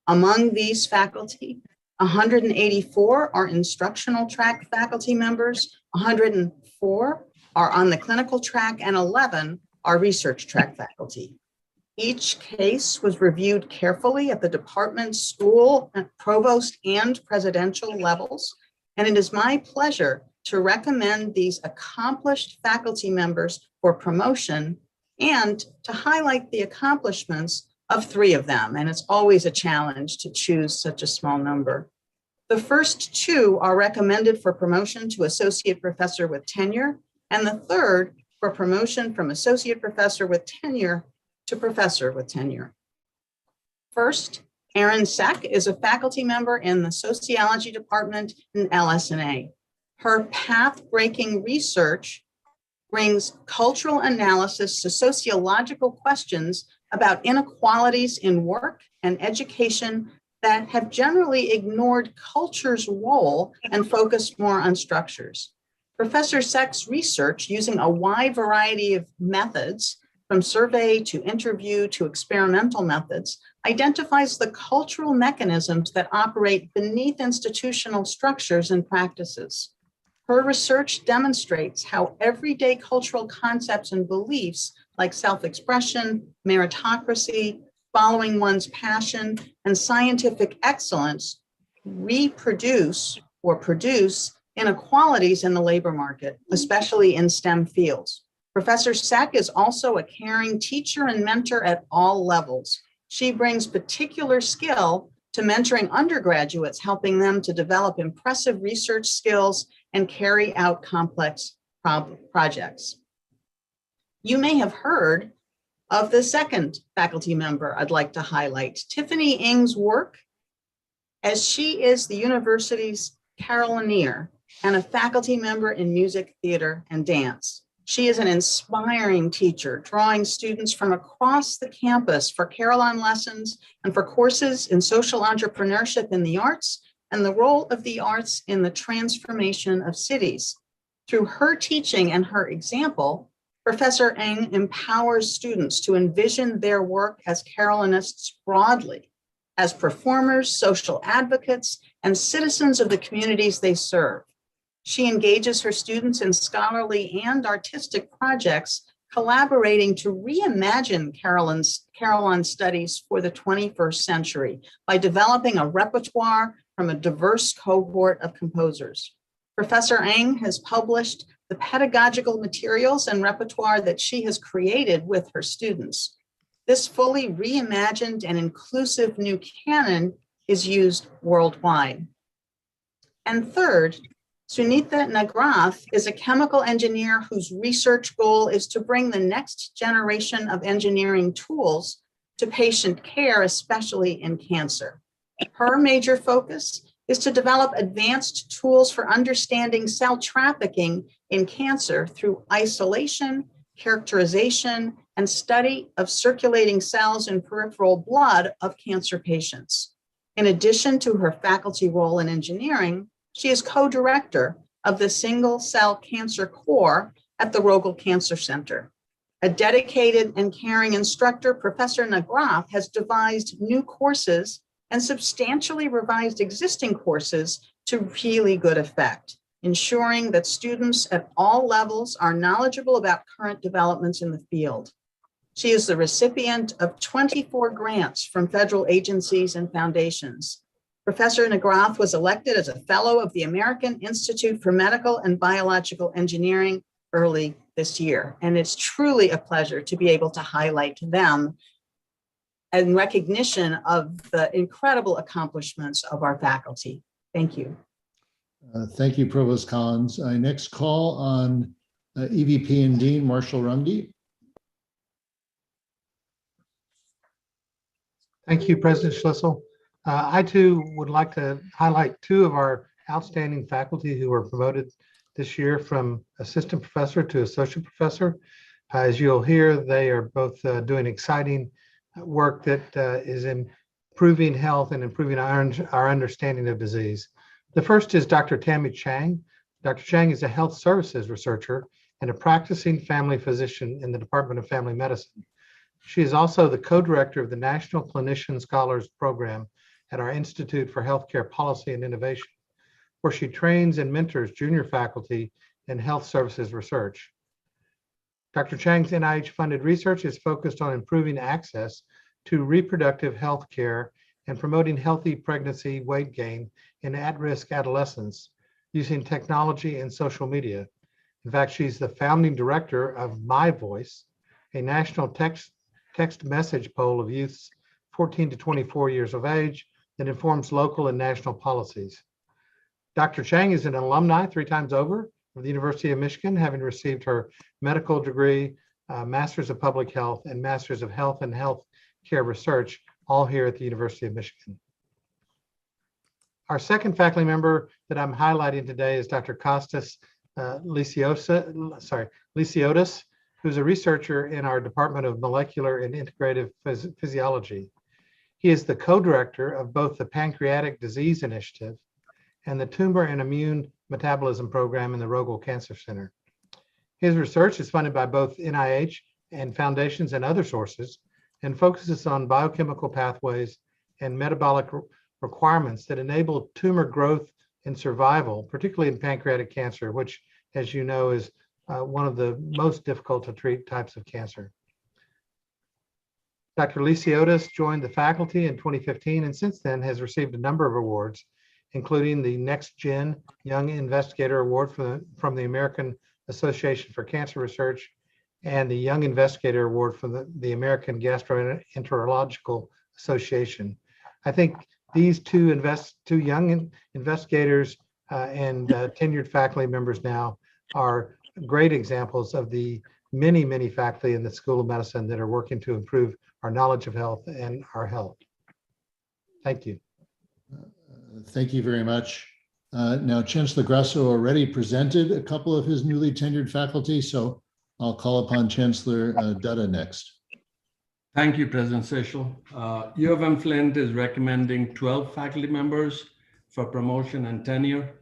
Among these faculty, 184 are instructional track faculty members, 104 are on the clinical track, and 11 are research track faculty. Each case was reviewed carefully at the department, school, provost, and presidential levels, and it is my pleasure to recommend these accomplished faculty members for promotion and to highlight the accomplishments of 3 of them. And it's always a challenge to choose such a small number. The first 2 are recommended for promotion to associate professor with tenure, and the third for promotion from associate professor with tenure to professor with tenure. First, Erin Seck is a faculty member in the sociology department in LS&A. Her path-breaking research brings cultural analysis to sociological questions about inequalities in work and education that have generally ignored culture's role and focused more on structures. Professor Seck's research, using a wide variety of methods, from survey to interview to experimental methods, identifies the cultural mechanisms that operate beneath institutional structures and practices. Her research demonstrates how everyday cultural concepts and beliefs like self-expression, meritocracy, following one's passion, and scientific excellence reproduce or produce inequalities in the labor market, especially in STEM fields. Professor Seck is also a caring teacher and mentor at all levels. She brings particular skill to mentoring undergraduates, helping them to develop impressive research skills and carry out complex projects. You may have heard of the second faculty member I'd like to highlight. Tiffany Ng's work as she is the university's carillonneur and a faculty member in music, theater, and dance. She is an inspiring teacher, drawing students from across the campus for carillon lessons and for courses in social entrepreneurship in the arts and the role of the arts in the transformation of cities. Through her teaching and her example, Professor Eng empowers students to envision their work as carillonists broadly, as performers, social advocates, and citizens of the communities they serve. She engages her students in scholarly and artistic projects, collaborating to reimagine carillon studies for the 21st century by developing a repertoire from a diverse cohort of composers. Professor Eng has published the pedagogical materials and repertoire that she has created with her students. This fully reimagined and inclusive new canon is used worldwide. And third, Sunita Nagrath is a chemical engineer whose research goal is to bring the next generation of engineering tools to patient care, especially in cancer. Her major focus is to develop advanced tools for understanding cell trafficking in cancer through isolation, characterization, and study of circulating cells in peripheral blood of cancer patients. In addition to her faculty role in engineering, she is co-director of the Single Cell Cancer Core at the Rogel Cancer Center. A dedicated and caring instructor, Professor Nagrath has devised new courses and substantially revised existing courses to really good effect, ensuring that students at all levels are knowledgeable about current developments in the field. She is the recipient of 24 grants from federal agencies and foundations. Professor Nagrath was elected as a fellow of the American Institute for Medical and Biological Engineering early this year. And it's truly a pleasure to be able to highlight them in recognition of the incredible accomplishments of our faculty. Thank you. Thank you, Provost Collins. I next call on EVP and Dean Marshall Runge. Thank you, President Schlissel. I too would like to highlight two of our outstanding faculty who were promoted this year from assistant professor to associate professor. As you'll hear, they are both doing exciting work that is improving health and improving our understanding of disease. The first is Dr. Tammy Chang. Dr. Chang is a health services researcher and a practicing family physician in the Department of Family Medicine. She is also the co-director of the National Clinician Scholars Program at our Institute for Healthcare Policy and Innovation, where she trains and mentors junior faculty in health services research. Dr. Chang's NIH-funded research is focused on improving access to reproductive health care and promoting healthy pregnancy weight gain in at-risk adolescents using technology and social media. In fact, she's the founding director of My Voice, a national text message poll of youths 14 to 24 years of age that informs local and national policies. Dr. Chang is an alumni 3 times over of the University of Michigan, having received her medical degree, Masters of Public Health, and Masters of Health and Health Care Research, all here at the University of Michigan. Our second faculty member that I'm highlighting today is Dr. Kostas Lysiotis, who's a researcher in our Department of Molecular and Integrative Physiology. He is the co-director of both the Pancreatic Disease Initiative and the Tumor and Immune Metabolism Program in the Rogel Cancer Center. His research is funded by both NIH and foundations and other sources, and focuses on biochemical pathways and metabolic requirements that enable tumor growth and survival, particularly in pancreatic cancer, which, as you know, is one of the most difficult to treat types of cancer. Dr. Lysiotis joined the faculty in 2015 and since then has received a number of awards, including the Next Gen Young Investigator Award from the American Association for Cancer Research and the Young Investigator Award from the American Gastroenterological Association. I think these two young investigators and tenured faculty members now are great examples of the many, many faculty in the School of Medicine that are working to improve our knowledge of health and our health. Thank you. Thank you very much. Now, Chancellor Grasso already presented a couple of his newly tenured faculty, so I'll call upon Chancellor Dutta next. Thank you, President Sichel. U of M Flint is recommending 12 faculty members for promotion and tenure.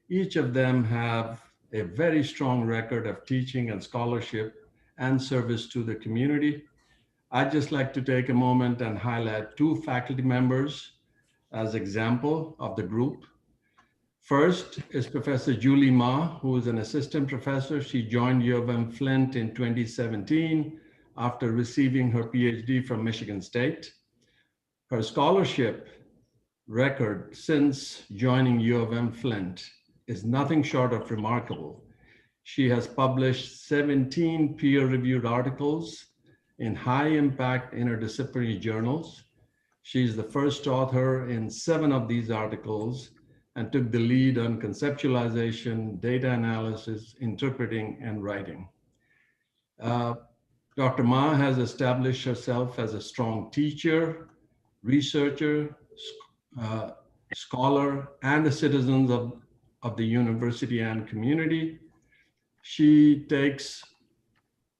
Each of them have a very strong record of teaching and scholarship and service to the community. I'd just like to take a moment and highlight 2 faculty members as example of the group. First is Professor Julie Ma, who is an assistant professor. She joined U of M Flint in 2017 after receiving her PhD from Michigan State. Her scholarship record since joining U of M Flint is nothing short of remarkable. She has published 17 peer-reviewed articles in high-impact interdisciplinary journals. She's the first author in 7 of these articles and took the lead on conceptualization, data analysis, interpreting, and writing. Dr. Ma has established herself as a strong teacher, researcher, scholar, and a citizen of the university and community. She takes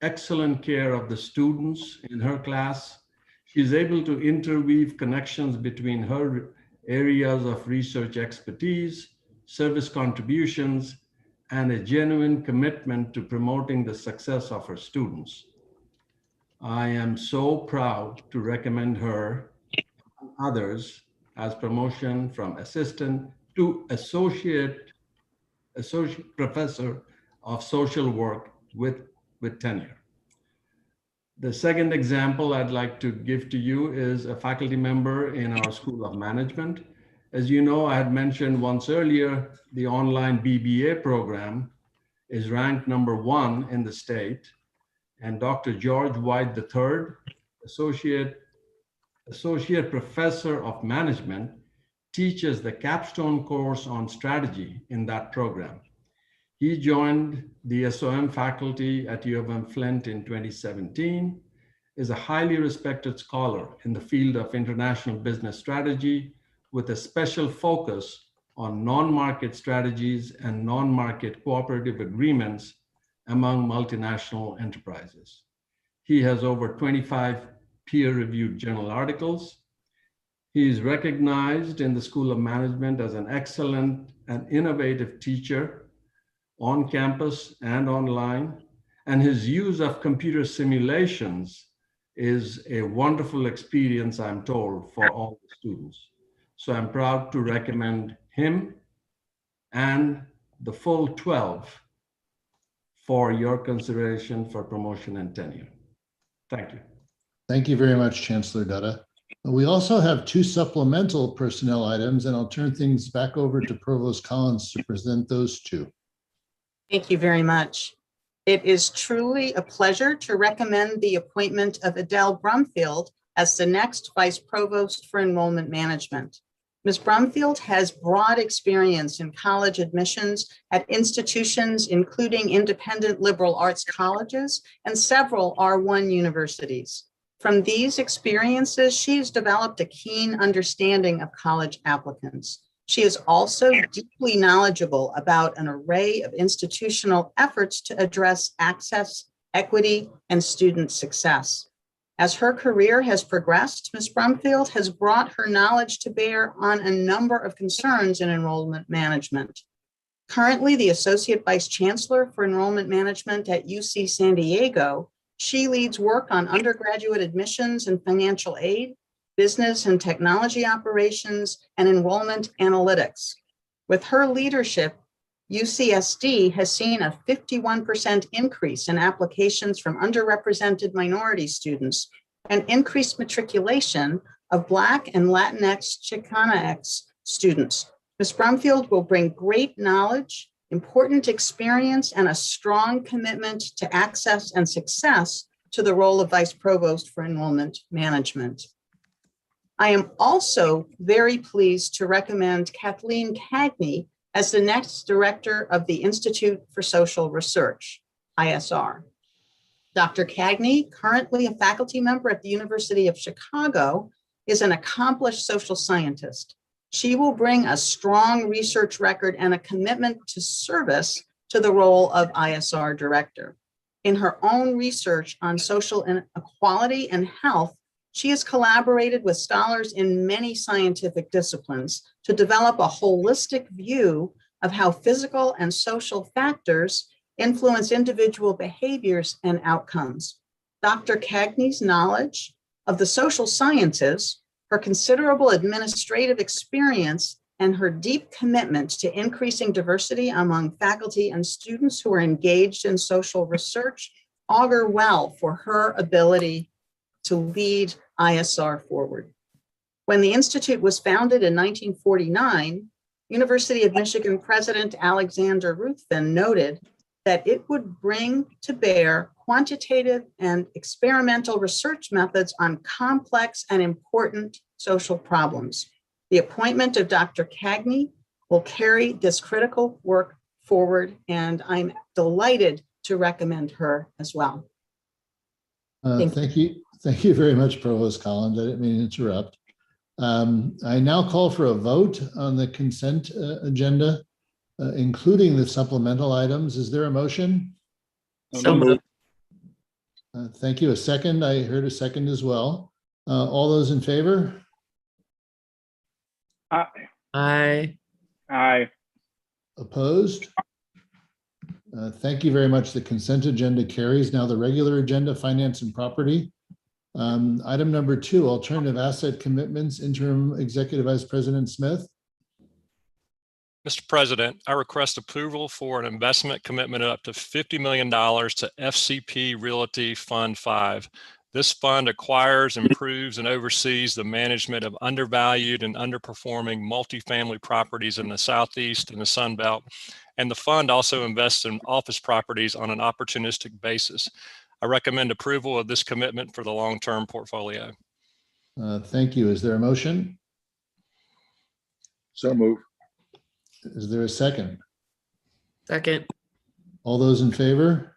excellent care of the students in her class. She's able to interweave connections between her areas of research expertise, service contributions, and a genuine commitment to promoting the success of her students. I am so proud to recommend her and others as promotion from assistant to associate professor of social work with tenure. The second example I'd like to give to you is a faculty member in our School of Management. As you know, I had mentioned once earlier, the online BBA program is ranked #1 in the state. And Dr. George White III, Associate Professor of Management, teaches the capstone course on strategy in that program. He joined the SOM faculty at U of M Flint in 2017, is a highly respected scholar in the field of international business strategy with a special focus on non-market strategies and non-market cooperative agreements among multinational enterprises. He has over 25 peer-reviewed journal articles. He is recognized in the School of Management as an excellent and innovative teacher on campus and online, and his use of computer simulations is a wonderful experience, I'm told, for all the students. So I'm proud to recommend him and the full 12 for your consideration for promotion and tenure. Thank you. Thank you very much, Chancellor Dutta. We also have 2 supplemental personnel items, and I'll turn things back over to Provost Collins to present those 2. Thank you very much. It is truly a pleasure to recommend the appointment of Adele Brumfield as the next Vice Provost for Enrollment Management. Ms. Brumfield has broad experience in college admissions at institutions including independent liberal arts colleges and several R1 universities. From these experiences, she has developed a keen understanding of college applicants. She is also deeply knowledgeable about an array of institutional efforts to address access, equity, and student success. As her career has progressed, Ms. Brumfield has brought her knowledge to bear on a number of concerns in enrollment management. Currently, the Associate Vice Chancellor for Enrollment Management at UC San Diego, she leads work on undergraduate admissions and financial aid, business and technology operations, and enrollment analytics. With her leadership, UCSD has seen a 51% increase in applications from underrepresented minority students and increased matriculation of Black and Latinx Chicanx students. Ms. Brumfield will bring great knowledge, important experience, and a strong commitment to access and success to the role of Vice Provost for Enrollment Management. I am also very pleased to recommend Kathleen Cagney as the next Director of the Institute for Social Research, ISR. Dr. Cagney, currently a faculty member at the University of Chicago, is an accomplished social scientist. She will bring a strong research record and a commitment to service to the role of ISR director. In her own research on social inequality and health, she has collaborated with scholars in many scientific disciplines to develop a holistic view of how physical and social factors influence individual behaviors and outcomes. Dr. Cagney's knowledge of the social sciences, her considerable administrative experience, and her deep commitment to increasing diversity among faculty and students who are engaged in social research augur well for her ability to lead ISR forward. When the Institute was founded in 1949, University of Michigan President Alexander Ruthven noted that it would bring to bear quantitative and experimental research methods on complex and important social problems. The appointment of Dr. Cagney will carry this critical work forward, and I'm delighted to recommend her as well. Thank you. Thank you very much, Provost Collins. I didn't mean to interrupt. I now call for a vote on the consent agenda, including the supplemental items. Is there a motion? So moved. Thank you. A second. I heard a second as well. All those in favor? Aye. Aye. Opposed? Thank you very much. The consent agenda carries. Now the regular agenda, finance and property. Item number 2, alternative asset commitments, interim Executive Vice President Smith. Mr. President, I request approval for an investment commitment of up to $50 million to FCP Realty Fund 5. This fund acquires, improves, and oversees the management of undervalued and underperforming multifamily properties in the Southeast and the Sun Belt. And the fund also invests in office properties on an opportunistic basis. I recommend approval of this commitment for the long-term portfolio. Thank you. Is there a motion? So move. Is there a second? Second. All those in favor?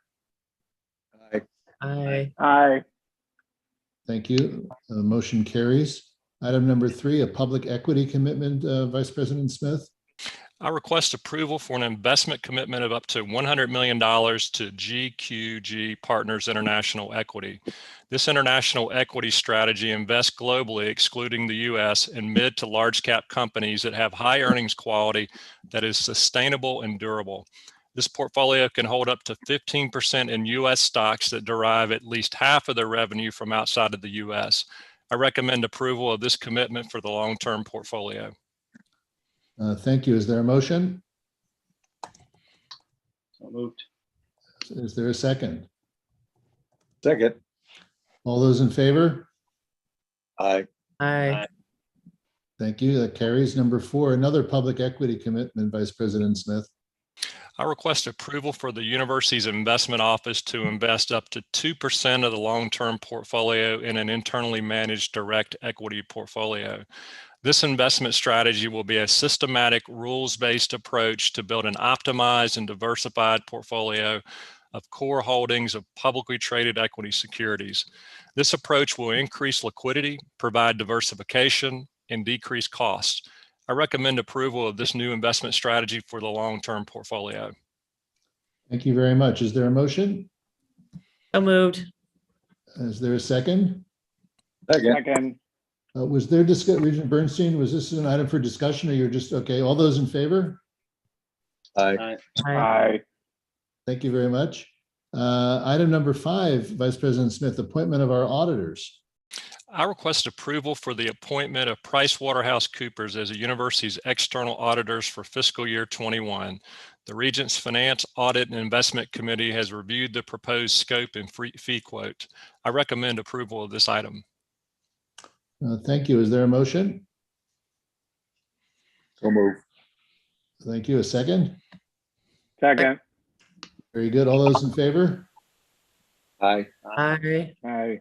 Aye. Aye. Aye. Thank you. The motion carries. Item number 3, a public equity commitment, Vice President Smith. I request approval for an investment commitment of up to $100 million to GQG Partners International Equity. This international equity strategy invests globally, excluding the U.S., in mid to large cap companies that have high earnings quality that is sustainable and durable. This portfolio can hold up to 15% in U.S. stocks that derive at least half of their revenue from outside of the U.S. I recommend approval of this commitment for the long-term portfolio. Thank you. Is there a motion? So moved. Is there a second? Second. All those in favor? Aye. Aye. Thank you. That carries. Number 4, another public equity commitment, Vice President Smith. I request approval for the university's investment office to invest up to 2% of the long-term portfolio in an internally managed direct equity portfolio. This investment strategy will be a systematic, rules-based approach to build an optimized and diversified portfolio of core holdings of publicly traded equity securities. This approach will increase liquidity, provide diversification, and decrease costs. I recommend approval of this new investment strategy for the long-term portfolio. Thank you very much. Is there a motion? So moved. Is there a second? Second. Was there discussion, Regent Bernstein, was this an item for discussion or you're just, okay, all those in favor? Aye. Aye. Thank you very much. Item number 5, Vice President Smith, appointment of our auditors. I request approval for the appointment of PricewaterhouseCoopers as the university's external auditors for fiscal year 21. The Regents Finance Audit and Investment Committee has reviewed the proposed scope and fee quote. I recommend approval of this item. Thank you. Is there a motion? So move. Thank you. A second? Second. Very good. All those in favor? Aye. Aye. Aye.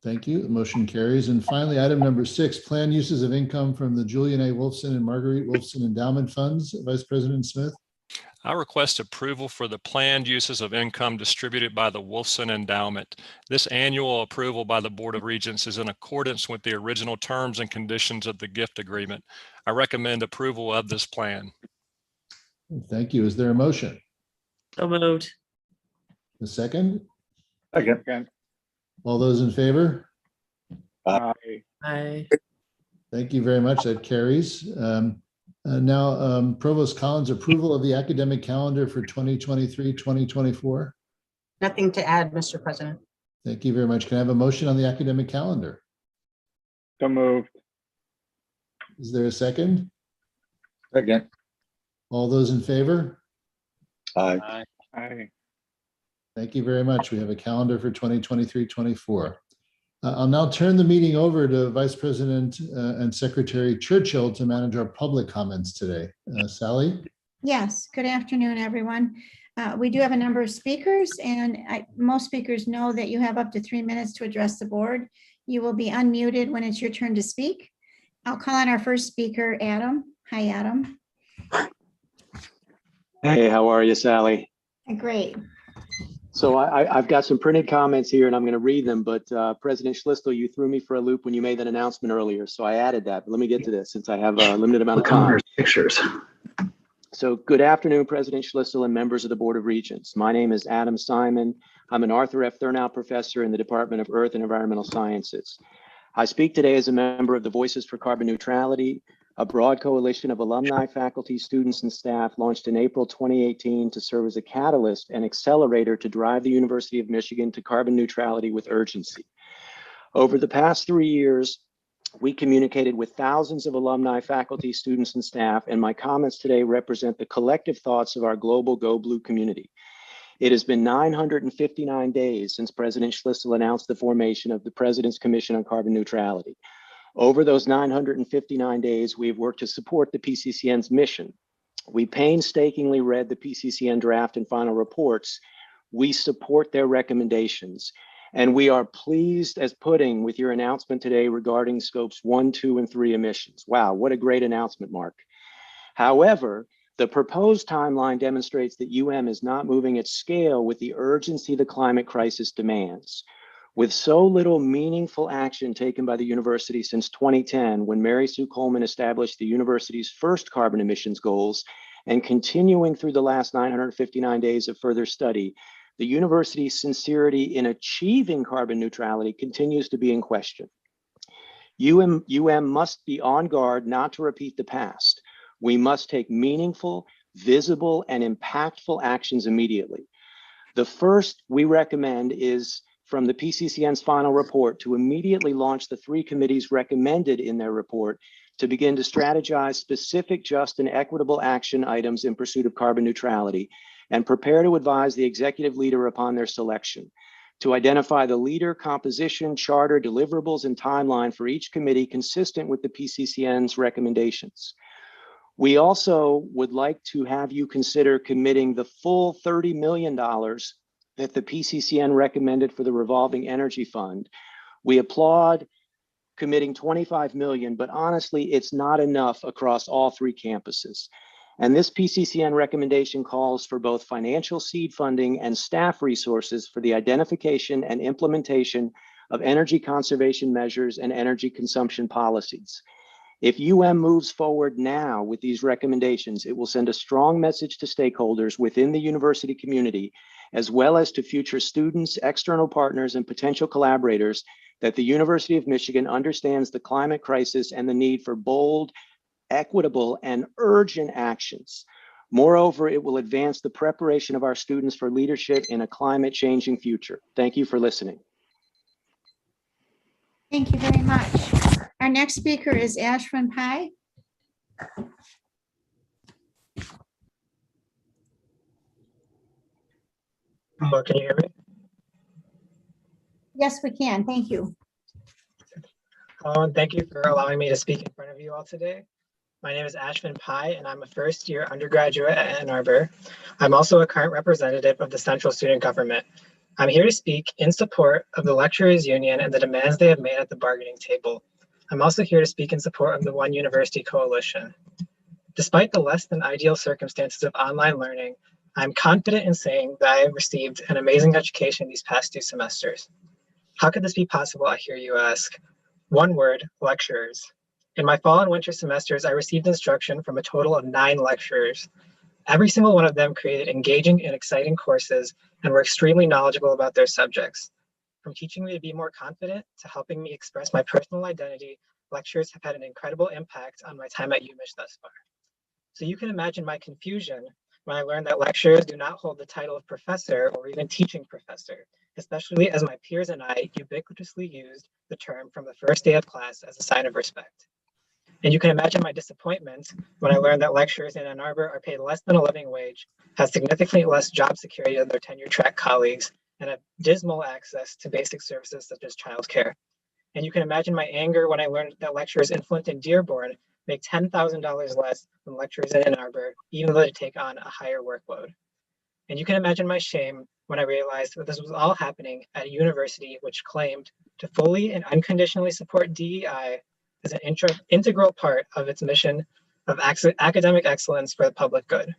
Thank you. The motion carries. And finally, item number 6, plan uses of income from the Julian A. Wolfson and Marguerite Wolfson Endowment Funds. Vice President Smith. I request approval for the planned uses of income distributed by the Wolfson Endowment. This annual approval by the Board of Regents is in accordance with the original terms and conditions of the gift agreement. I recommend approval of this plan. Thank you. Is there a motion? So moved. A second? Second. All those in favor? Aye. Thank you very much. That carries. Now, Provost Collins, approval of the academic calendar for 2023-2024. Nothing to add, Mr. President. Thank you very much. Can I have a motion on the academic calendar? So moved. Is there a second? Second. All those in favor? Aye. Thank you very much. We have a calendar for 2023-24. I'll now turn the meeting over to Vice President and Secretary Churchill to manage our public comments today. Sally? Yes, good afternoon, everyone. We do have a number of speakers, and most speakers know that you have up to 3 minutes to address the board. You will be unmuted when it's your turn to speak. I'll call on our first speaker, Adam. Hi, Adam. Hey, how are you, Sally? Great. So I've got some printed comments here and I'm going to read them, but President Schlissel, you threw me for a loop when you made that announcement earlier. So I added that, but let me get to this since I have a limited amount of time. Pictures. So good afternoon, President Schlissel and members of the Board of Regents. My name is Adam Simon. I'm an Arthur F. Thurnow Professor in the Department of Earth and Environmental Sciences. I speak today as a member of the Voices for Carbon Neutrality, a broad coalition of alumni, faculty, students, and staff launched in April 2018 to serve as a catalyst and accelerator to drive the University of Michigan to carbon neutrality with urgency. Over the past 3 years, we communicated with thousands of alumni, faculty, students, and staff, and my comments today represent the collective thoughts of our global Go Blue community. It has been 959 days since President Schlissel announced the formation of the President's Commission on Carbon Neutrality. Over those 959 days, we've worked to support the PCCN's mission. We painstakingly read the PCCN draft and final reports. We support their recommendations. And we are pleased as pudding with your announcement today regarding scopes 1, 2, and 3 emissions. Wow, what a great announcement, Mark. However, the proposed timeline demonstrates that UM is not moving at scale with the urgency the climate crisis demands. With so little meaningful action taken by the university since 2010, when Mary Sue Coleman established the university's first carbon emissions goals, and continuing through the last 959 days of further study, the university's sincerity in achieving carbon neutrality continues to be in question. UM must be on guard not to repeat the past. We must take meaningful, visible, and impactful actions immediately. The first we recommend is from the PCCN's final report to immediately launch the 3 committees recommended in their report to begin to strategize specific, just, and equitable action items in pursuit of carbon neutrality and prepare to advise the executive leader upon their selection, to identify the leader, composition, charter, deliverables, and timeline for each committee consistent with the PCCN's recommendations. We also would like to have you consider committing the full $30 million that the PCCN recommended for the Revolving Energy Fund. We applaud committing 25 million, but honestly, it's not enough across all 3 campuses. And this PCCN recommendation calls for both financial seed funding and staff resources for the identification and implementation of energy conservation measures and energy consumption policies. If UM moves forward now with these recommendations, it will send a strong message to stakeholders within the university community, as well as to future students, external partners, and potential collaborators, that the University of Michigan understands the climate crisis and the need for bold, equitable, and urgent actions. Moreover, it will advance the preparation of our students for leadership in a climate-changing future. Thank you for listening. Thank you very much. Our next speaker is Ashwin Pai. Can you hear me? Yes, we can. Thank you. Thank you for allowing me to speak in front of you all today. My name is Ashwin Pai, and I'm a first-year undergraduate at Ann Arbor. I'm also a current representative of the Central Student Government. I'm here to speak in support of the Lecturers Union and the demands they have made at the bargaining table. I'm also here to speak in support of the One University Coalition. Despite the less than ideal circumstances of online learning, I'm confident in saying that I have received an amazing education these past 2 semesters. How could this be possible, I hear you ask? One word, lecturers. In my fall and winter semesters, I received instruction from a total of 9 lecturers. Every single one of them created engaging and exciting courses and were extremely knowledgeable about their subjects. From teaching me to be more confident to helping me express my personal identity, lectures have had an incredible impact on my time at UMich thus far. So you can imagine my confusion when I learned that lecturers do not hold the title of professor or even teaching professor, especially as my peers and I ubiquitously used the term from the first day of class as a sign of respect. And you can imagine my disappointment when I learned that lecturers in Ann Arbor are paid less than a living wage, have significantly less job security than their tenure track colleagues, and have dismal access to basic services such as childcare. And you can imagine my anger when I learned that lecturers in Flint and Dearborn make $10,000 less than lecturers in Ann Arbor, even though they take on a higher workload. And you can imagine my shame when I realized that this was all happening at a university which claimed to fully and unconditionally support DEI as an integral part of its mission of academic excellence for the public good.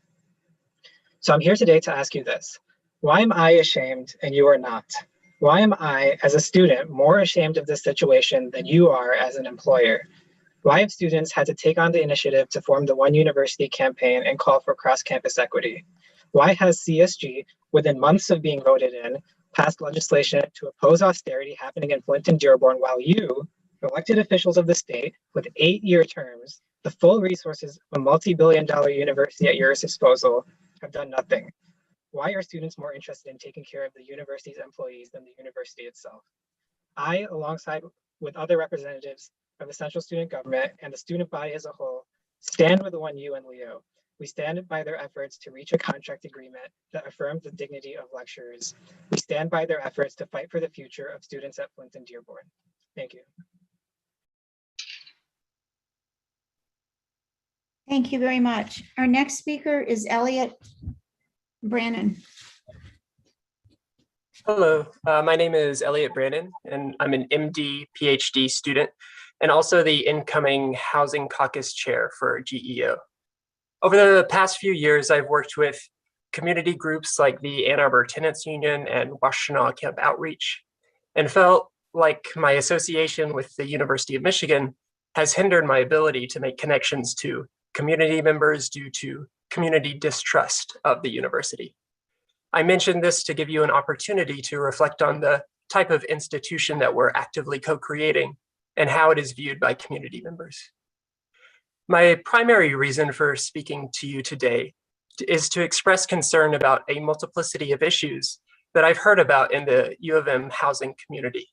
So I'm here today to ask you this. Why am I ashamed and you are not? Why am I, as a student, more ashamed of this situation than you are as an employer? Why have students had to take on the initiative to form the One University campaign and call for cross-campus equity? Why has CSG, within months of being voted in, passed legislation to oppose austerity happening in Flint and Dearborn while you, elected officials of the state with 8-year terms, the full resources of a multi-billion-dollar university at your disposal, have done nothing? Why are students more interested in taking care of the university's employees than the university itself? I, alongside with other representatives of the central student government and the student body as a whole, stand with the 1U and Leo. We stand by their efforts to reach a contract agreement that affirms the dignity of lecturers. We stand by their efforts to fight for the future of students at Flint and Dearborn. Thank you. Thank you very much. Our next speaker is Elliot Brannon. Hello, my name is Elliot Brannon, and I'm an MD PhD student and also the incoming Housing Caucus Chair for GEO. Over the past few years, I've worked with community groups like the Ann Arbor Tenants Union and Washtenaw Camp Outreach, and felt like my association with the University of Michigan has hindered my ability to make connections to community members due to community distrust of the university. I mentioned this to give you an opportunity to reflect on the type of institution that we're actively co-creating and how it is viewed by community members. My primary reason for speaking to you today is to express concern about a multiplicity of issues that I've heard about in the U of M housing community.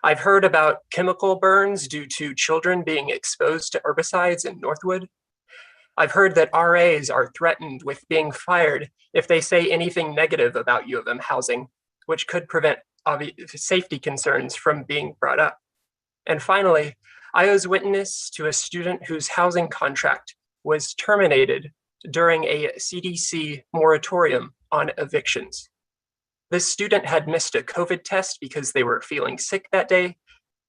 I've heard about chemical burns due to children being exposed to herbicides in Northwood. I've heard that RAs are threatened with being fired if they say anything negative about U of M housing, which could prevent safety concerns from being brought up. And finally, I was witness to a student whose housing contract was terminated during a CDC moratorium on evictions. This student had missed a COVID test because they were feeling sick that day.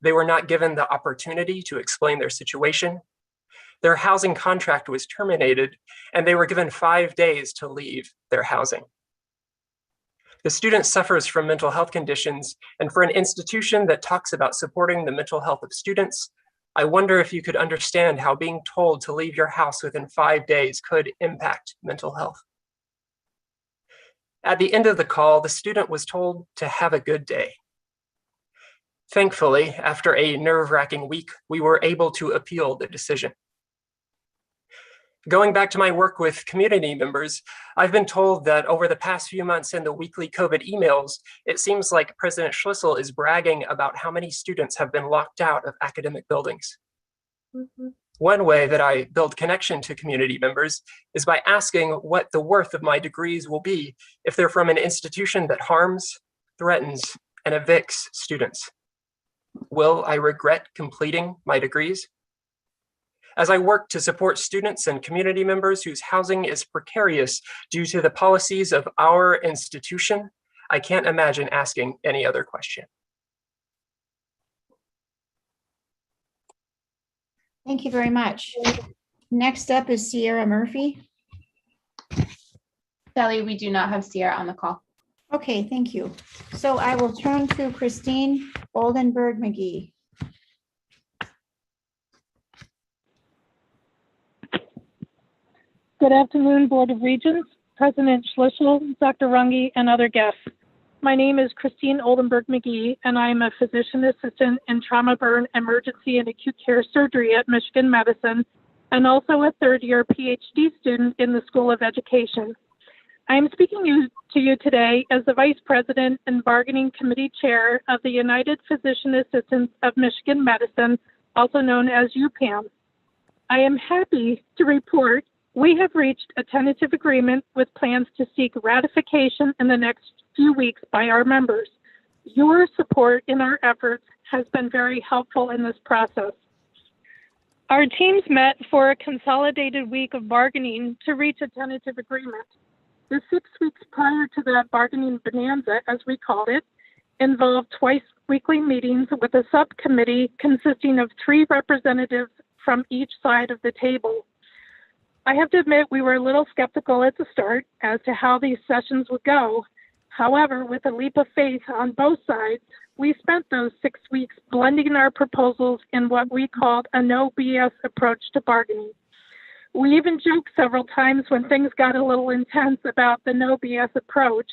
They were not given the opportunity to explain their situation. Their housing contract was terminated, and they were given 5 days to leave their housing. The student suffers from mental health conditions, and for an institution that talks about supporting the mental health of students, I wonder if you could understand how being told to leave your house within 5 days could impact mental health. At the end of the call, the student was told to have a good day. Thankfully, after a nerve-wracking week, we were able to appeal the decision. Going back to my work with community members, I've been told that over the past few months in the weekly COVID emails, it seems like President Schlissel is bragging about how many students have been locked out of academic buildings. One way that I build connection to community members is by asking what the worth of my degrees will be if they're from an institution that harms, threatens, and evicts students. Will I regret completing my degrees? As I work to support students and community members whose housing is precarious due to the policies of our institution, I can't imagine asking any other question. Thank you very much. Next up is Sierra Murphy. Sally, we do not have Sierra on the call. Okay, thank you. So I will turn to Christine Oldenburg McGee. Good afternoon, Board of Regents, President Schlissel, Dr. Runge, and other guests. My name is Christine Oldenburg McGee, and I am a physician assistant in trauma burn, emergency, and acute care surgery at Michigan Medicine, and also a third-year PhD student in the School of Education. I am speaking to you today as the Vice President and Bargaining Committee Chair of the United Physician Assistants of Michigan Medicine, also known as UPAM. I am happy to report we have reached a tentative agreement with plans to seek ratification in the next few weeks by our members. Your support in our efforts has been very helpful in this process. Our teams met for a consolidated week of bargaining to reach a tentative agreement. The 6 weeks prior to that bargaining bonanza, as we called it, involved twice weekly meetings with a subcommittee consisting of 3 representatives from each side of the table. I have to admit we were a little skeptical at the start as to how these sessions would go. However, with a leap of faith on both sides, we spent those 6 weeks blending our proposals in what we called a no BS approach to bargaining. We even joked several times when things got a little intense about the no BS approach,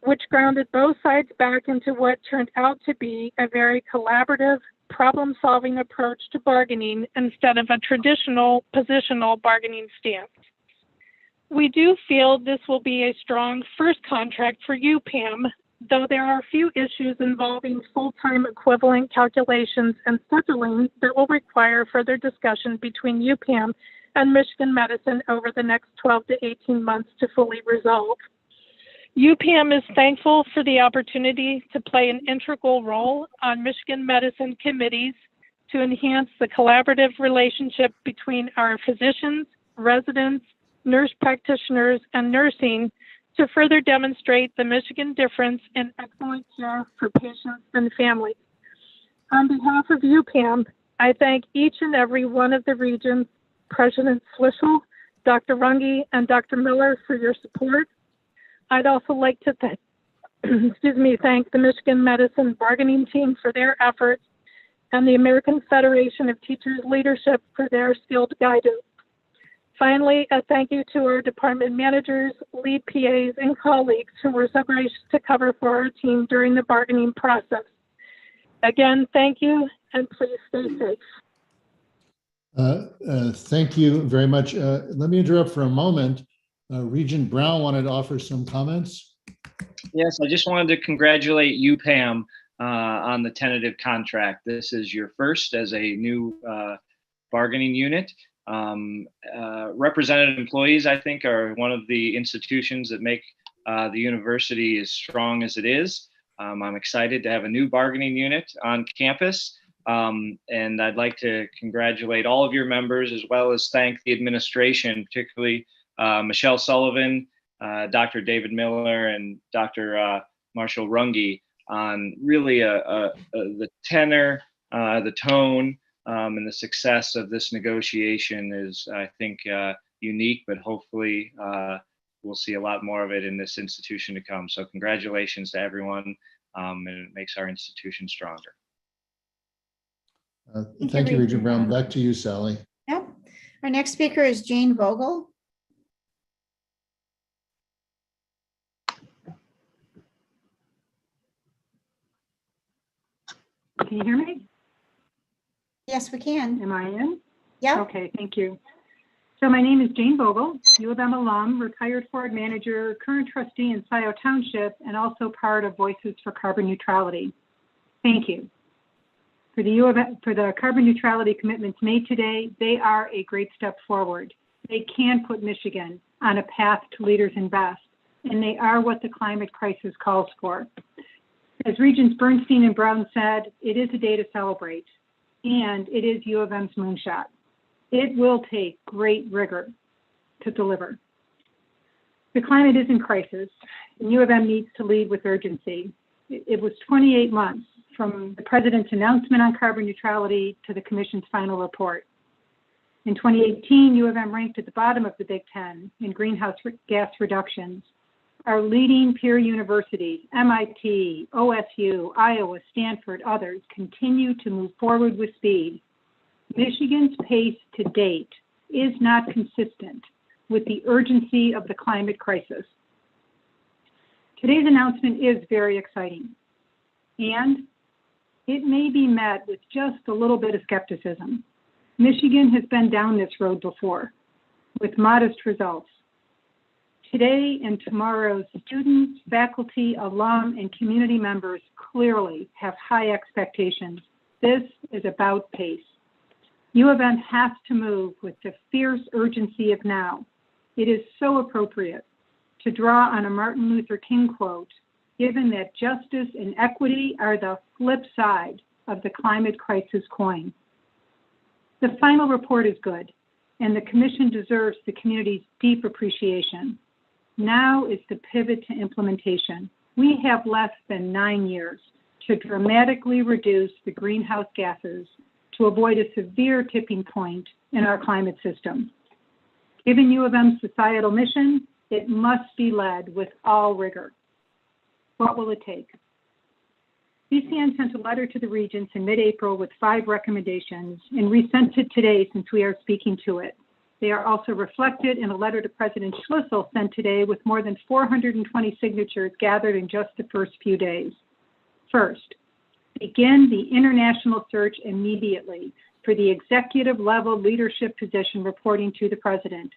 which grounded both sides back into what turned out to be a very collaborative, problem-solving approach to bargaining instead of a traditional positional bargaining stance. We do feel this will be a strong first contract for UPAM, though there are a few issues involving full-time equivalent calculations and scheduling that will require further discussion between UPAM and Michigan Medicine over the next 12 to 18 months to fully resolve. UPAM is thankful for the opportunity to play an integral role on Michigan Medicine committees to enhance the collaborative relationship between our physicians, residents, nurse practitioners, and nursing to further demonstrate the Michigan difference in excellent care for patients and families. On behalf of UPAM, I thank each and every one of the regions, President Schlissel, Dr. Runge, and Dr. Miller for your support. I'd also like to thank the Michigan Medicine bargaining team for their efforts and the American Federation of Teachers Leadership for their skilled guidance. Finally, a thank you to our department managers, lead PAs, and colleagues who were so gracious to cover for our team during the bargaining process. Again, thank you, and please stay safe. Thank you very much. Let me interrupt for a moment. Regent Brown wanted to offer some comments. Yes, I just wanted to congratulate UPAM on the tentative contract. This is your first as a new bargaining unit. Represented employees, I think, are one of the institutions that make the university as strong as it is. I'm excited to have a new bargaining unit on campus. And I'd like to congratulate all of your members, as well as thank the administration, particularly Michelle Sullivan, Dr. David Miller, and Dr. Marshall Runge on really the tenor, the tone, and the success of this negotiation is, I think, unique, but hopefully we'll see a lot more of it in this institution to come. So congratulations to everyone, and it makes our institution stronger. Thank you, Regent Brown. Back to you, Sally. Yep. Our next speaker is Jane Vogel. Can you hear me? Yes, we can. Am I in? Yeah. Okay, thank you. So my name is Jane Vogel, U of M alum, retired Ford manager, current trustee in Scioto Township, and also part of Voices for Carbon Neutrality. Thank you. For the carbon neutrality commitments made today, they are a great step forward. They can put Michigan on a path to leaders in best, and they are what the climate crisis calls for. As Regents Bernstein and Brown said, it is a day to celebrate, and it is U of M's moonshot. It will take great rigor to deliver. The climate is in crisis, and U of M needs to lead with urgency. It was 28 months from the president's announcement on carbon neutrality to the commission's final report. In 2018, U of M ranked at the bottom of the Big Ten in greenhouse gas reductions. Our leading peer universities, MIT, OSU, Iowa, Stanford, others, continue to move forward with speed. Michigan's pace to date is not consistent with the urgency of the climate crisis. Today's announcement is very exciting, and it may be met with just a little bit of skepticism. Michigan has been down this road before with modest results. Today and tomorrow's students, faculty, alum, and community members clearly have high expectations. This is about pace. U of M has to move with the fierce urgency of now. It is so appropriate to draw on a Martin Luther King quote, given that justice and equity are the flip side of the climate crisis coin. The final report is good, and the commission deserves the community's deep appreciation. Now is the pivot to implementation. We have less than 9 years to dramatically reduce the greenhouse gases to avoid a severe tipping point in our climate system. Given U of M's societal mission, it must be led with all rigor. What will it take? BCN sent a letter to the Regents in mid-April with 5 recommendations and resent it today since we are speaking to it. They are also reflected in a letter to President Schlissel sent today with more than 420 signatures gathered in just the first few days. First, begin the international search immediately for the executive level leadership position reporting to the President.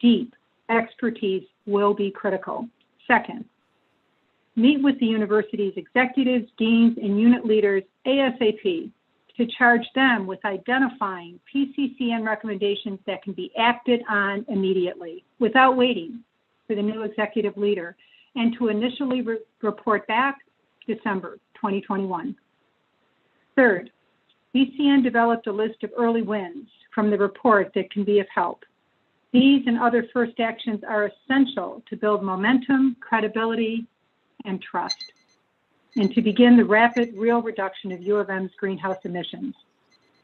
Deep expertise will be critical. Second, meet with the university's executives, deans, and unit leaders ASAP to charge them with identifying PCCN recommendations that can be acted on immediately without waiting for the new executive leader, and to initially report back December 2021. Third, BCN developed a list of early wins from the report that can be of help. These and other first actions are essential to build momentum, credibility, and trust, and to begin the rapid, real reduction of U of M's greenhouse emissions.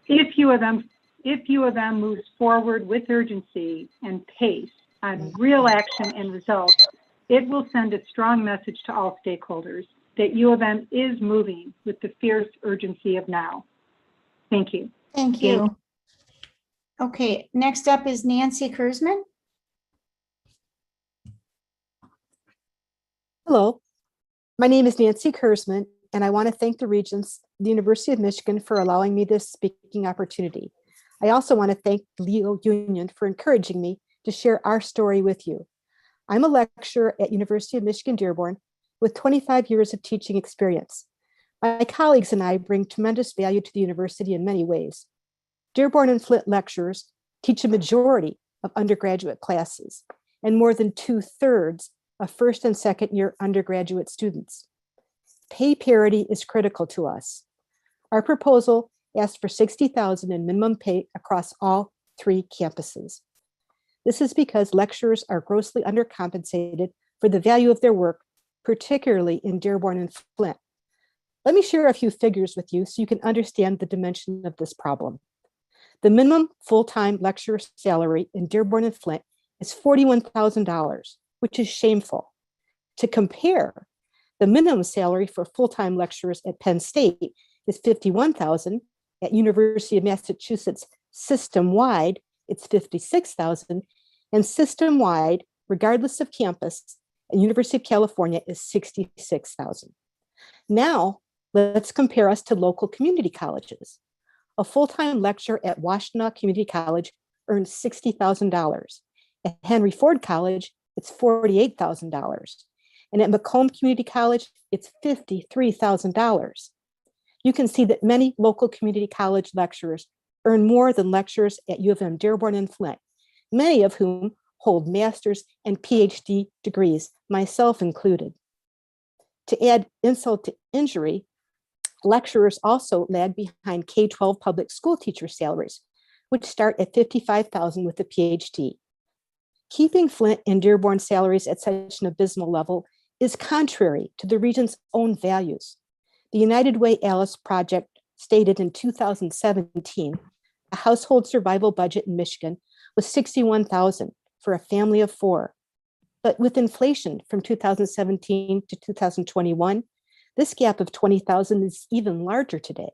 If U of M moves forward with urgency and pace on real action and results, it will send a strong message to all stakeholders that U of M is moving with the fierce urgency of now. Thank you. Thank you. Okay, next up is Nancy Kurzman. Hello, my name is Nancy Kurzman, and I want to thank the Regents, the University of Michigan, for allowing me this speaking opportunity. I also want to thank the Leo Union for encouraging me to share our story with you. I'm a lecturer at University of Michigan Dearborn with 25 years of teaching experience. My colleagues and I bring tremendous value to the university in many ways. Dearborn and Flint lecturers teach a majority of undergraduate classes and more than 2/3 of first and second year undergraduate students. Pay parity is critical to us. Our proposal asks for $60,000 in minimum pay across all 3 campuses. This is because lecturers are grossly undercompensated for the value of their work, particularly in Dearborn and Flint. Let me share a few figures with you so you can understand the dimension of this problem. The minimum full-time lecturer salary in Dearborn and Flint is $41,000, which is shameful. To compare, the minimum salary for full-time lecturers at Penn State is $51,000. At University of Massachusetts system-wide, it's $56,000, and system-wide, regardless of campus, at University of California is $66,000. Now, let's compare us to local community colleges. A full-time lecturer at Washtenaw Community College earns $60,000. At Henry Ford College, it's $48,000. And at Macomb Community College, it's $53,000. You can see that many local community college lecturers earn more than lecturers at U of M Dearborn and Flint, many of whom hold master's and PhD degrees, myself included. To add insult to injury, lecturers also lag behind K-12 public school teacher salaries, which start at $55,000 with a PhD. Keeping Flint and Dearborn salaries at such an abysmal level is contrary to the Regents' own values. The United Way Alice Project stated in 2017, a household survival budget in Michigan was $61,000 for a family of 4. But with inflation from 2017 to 2021, this gap of $20,000 is even larger today.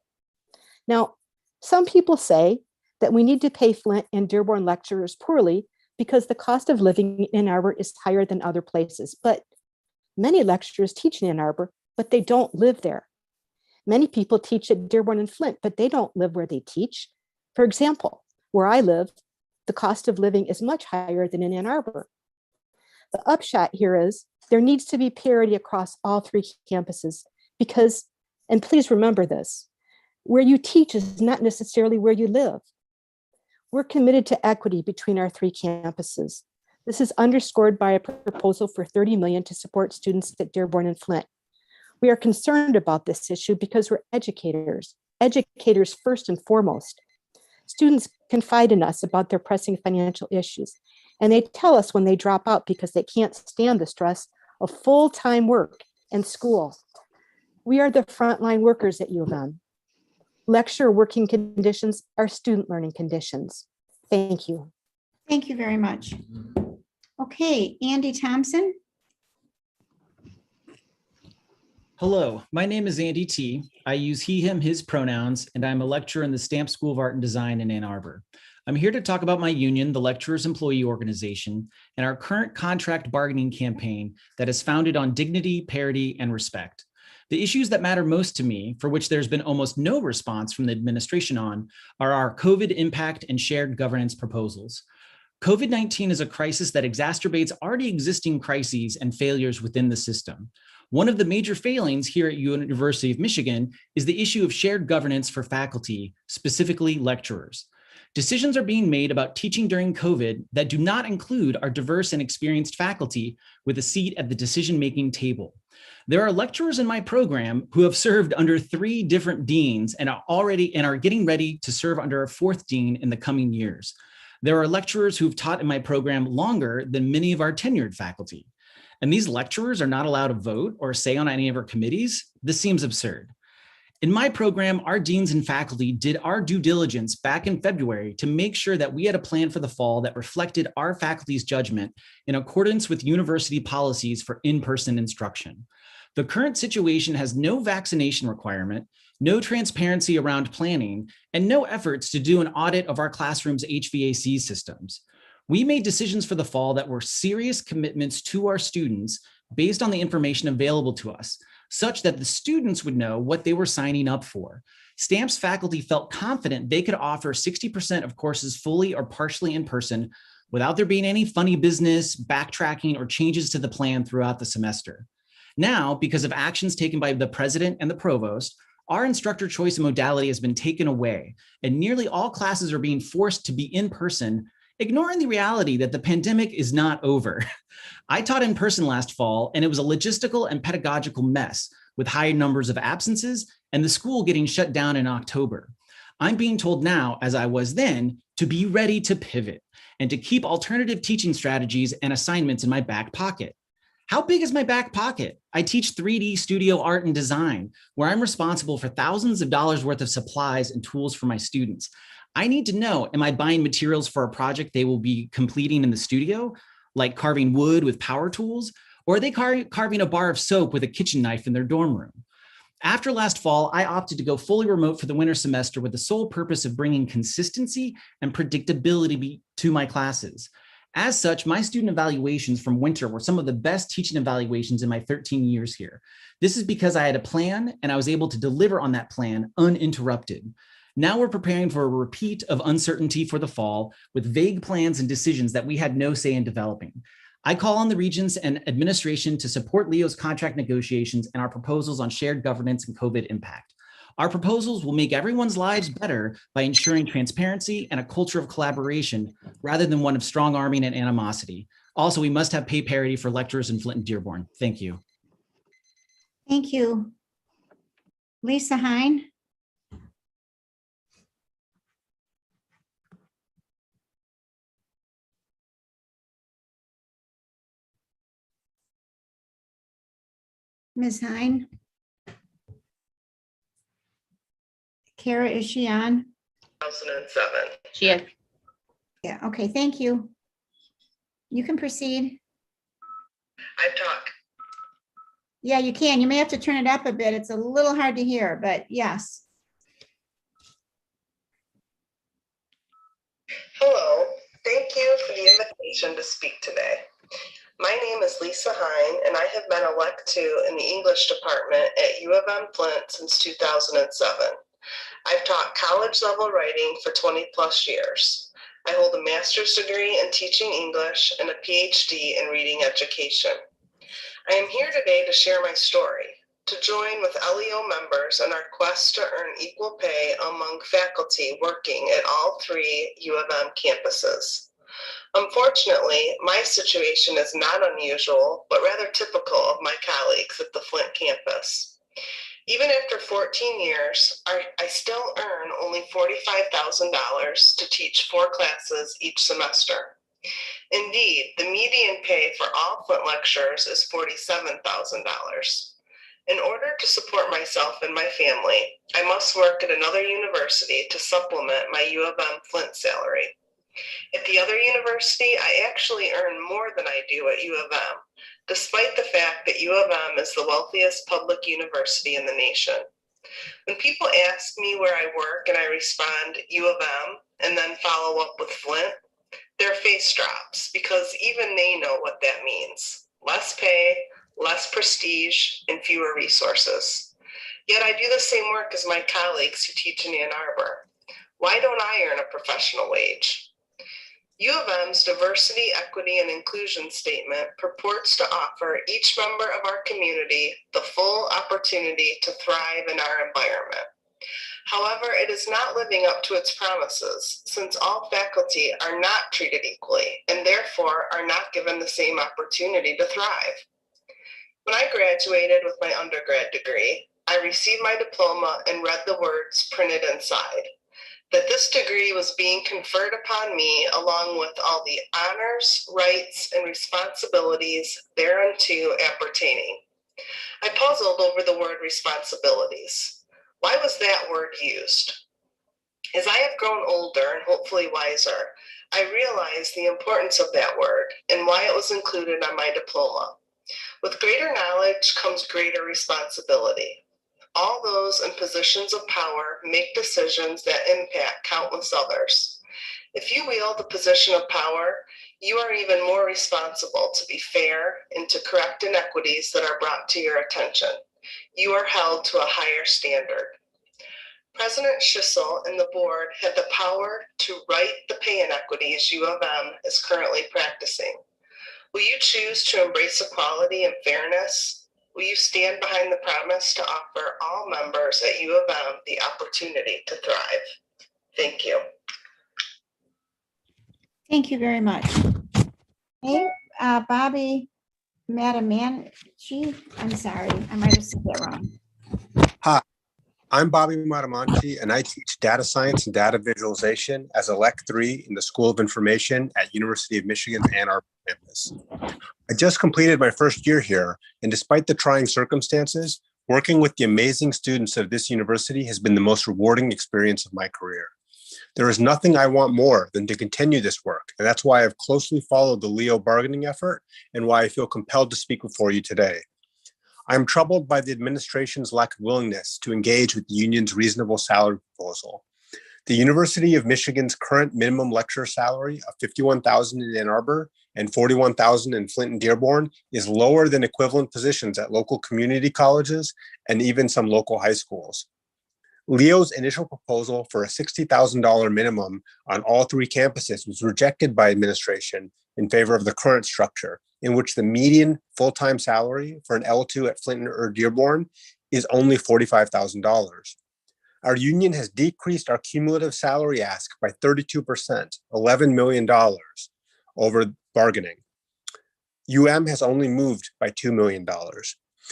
Now, some people say that we need to pay Flint and Dearborn lecturers poorly because the cost of living in Ann Arbor is higher than other places. But many lecturers teach in Ann Arbor, but they don't live there. Many people teach at Dearborn and Flint, but they don't live where they teach. For example, where I live, the cost of living is much higher than in Ann Arbor. The upshot here is there needs to be parity across all 3 campuses because, and please remember this, where you teach is not necessarily where you live. We're committed to equity between our 3 campuses. This is underscored by a proposal for $30 million to support students at Dearborn and Flint. We are concerned about this issue because we're educators first and foremost. Students confide in us about their pressing financial issues, and they tell us when they drop out because they can't stand the stress of full-time work and school. We are the frontline workers at U of M. Lecturer working conditions are student learning conditions. Thank you. Thank you very much. Okay, Andy Thompson. Hello, my name is Andy T. I use he, him, his pronouns, and I'm a lecturer in the Stamp School of Art and Design in Ann Arbor. I'm here to talk about my union, the Lecturers Employee Organization, and our current contract bargaining campaign that is founded on dignity, parity, and respect. The issues that matter most to me, for which there's been almost no response from the administration on, are our COVID impact and shared governance proposals. COVID-19 is a crisis that exacerbates already existing crises and failures within the system. One of the major failings here at University of Michigan is the issue of shared governance for faculty, specifically lecturers. Decisions are being made about teaching during COVID that do not include our diverse and experienced faculty with a seat at the decision-making table. There are lecturers in my program who have served under 3 different deans and are getting ready to serve under a 4th dean in the coming years. There are lecturers who've taught in my program longer than many of our tenured faculty. And these lecturers are not allowed to vote or say on any of our committees. This seems absurd. In my program, our deans and faculty did our due diligence back in February to make sure that we had a plan for the fall that reflected our faculty's judgment in accordance with university policies for in-person instruction. The current situation has no vaccination requirement, no transparency around planning, and no efforts to do an audit of our classroom's HVAC systems. We made decisions for the fall that were serious commitments to our students based on the information available to us, such that the students would know what they were signing up for. Stamps faculty felt confident they could offer 60% of courses fully or partially in person without there being any funny business, backtracking, or changes to the plan throughout the semester. Now, because of actions taken by the president and the provost, our instructor choice modality has been taken away, and nearly all classes are being forced to be in person, ignoring the reality that the pandemic is not over. I taught in person last fall, and it was a logistical and pedagogical mess with high numbers of absences and the school getting shut down in October. I'm being told now, as I was then, to be ready to pivot and to keep alternative teaching strategies and assignments in my back pocket. How big is my back pocket? I teach 3D studio art and design, where I'm responsible for thousands of dollars worth of supplies and tools for my students. I need to know, am I buying materials for a project they will be completing in the studio, like carving wood with power tools, or are they carving a bar of soap with a kitchen knife in their dorm room? After last fall, I opted to go fully remote for the winter semester with the sole purpose of bringing consistency and predictability to my classes. As such, my student evaluations from winter were some of the best teaching evaluations in my 13 years here. This is because I had a plan and I was able to deliver on that plan uninterrupted. Now we're preparing for a repeat of uncertainty for the fall with vague plans and decisions that we had no say in developing. I call on the Regents and administration to support Leo's contract negotiations and our proposals on shared governance and COVID impact. Our proposals will make everyone's lives better by ensuring transparency and a culture of collaboration rather than one of strong arming and animosity. Also, we must have pay parity for lecturers in Flint and Dearborn. Thank you. Thank you. Lisa Hine. Ms. Hine? Kara, is she on? 2007. Chia. Yeah, okay, thank you. You can proceed. I talk. Yeah, you can. You may have to turn it up a bit. It's a little hard to hear, but yes. Hello, thank you for the invitation to speak today. My name is Lisa Hine, and I have been a Lec 2 in the English department at U of M Flint since 2007. I've taught college level writing for 20 plus years. I hold a master's degree in teaching English and a PhD in reading education. I am here today to share my story, to join with LEO members in our quest to earn equal pay among faculty working at all 3 U of M campuses. Unfortunately, my situation is not unusual, but rather typical of my colleagues at the Flint campus. Even after 14 years, I still earn only $45,000 to teach 4 classes each semester. Indeed, the median pay for all Flint lecturers is $47,000. In order to support myself and my family, I must work at another university to supplement my U of M Flint salary. At the other university, I actually earn more than I do at U of M, despite the fact that U of M is the wealthiest public university in the nation. When people ask me where I work and I respond U of M and then follow up with Flint, their face drops because even they know what that means. Less pay, less prestige, and fewer resources. Yet I do the same work as my colleagues who teach in Ann Arbor. Why don't I earn a professional wage? U of M's diversity, equity, and inclusion statement purports to offer each member of our community the full opportunity to thrive in our environment. However, it is not living up to its promises, since all faculty are not treated equally and therefore are not given the same opportunity to thrive. When I graduated with my undergrad degree, I received my diploma and read the words printed inside, that this degree was being conferred upon me along with all the honors, rights, and responsibilities thereunto appertaining. I puzzled over the word responsibilities. Why was that word used? As I have grown older and hopefully wiser, I realized the importance of that word and why it was included on my diploma. With greater knowledge comes greater responsibility. All those in positions of power make decisions that impact countless others. If you wield the position of power, you are even more responsible to be fair and to correct inequities that are brought to your attention. You are held to a higher standard. President Schissel and the board have the power to right the pay inequities U of M is currently practicing. Will you choose to embrace equality and fairness? Will you stand behind the promise to offer all members at U of M the opportunity to thrive? Thank you. Thank you very much. Hey, Bobby Matamanchi, I'm sorry, I might have said that wrong. Hi, I'm Bobby Matamanchi, and I teach data science and data visualization as a Lec 3 in the School of Information at University of Michigan's Ann Arbor campus. I just completed my first year here, and despite the trying circumstances, working with the amazing students of this university has been the most rewarding experience of my career. There is nothing I want more than to continue this work, and that's why I've closely followed the LEO bargaining effort and why I feel compelled to speak before you today. I'm troubled by the administration's lack of willingness to engage with the union's reasonable salary proposal. The University of Michigan's current minimum lecturer salary of $51,000 in Ann Arbor and $41,000 in Flint and Dearborn is lower than equivalent positions at local community colleges and even some local high schools. LEO's initial proposal for a $60,000 minimum on all 3 campuses was rejected by administration in favor of the current structure, in which the median full-time salary for an L2 at Flint or Dearborn is only $45,000. Our union has decreased our cumulative salary ask by 32%, $11 million over bargaining. UM has only moved by $2 million.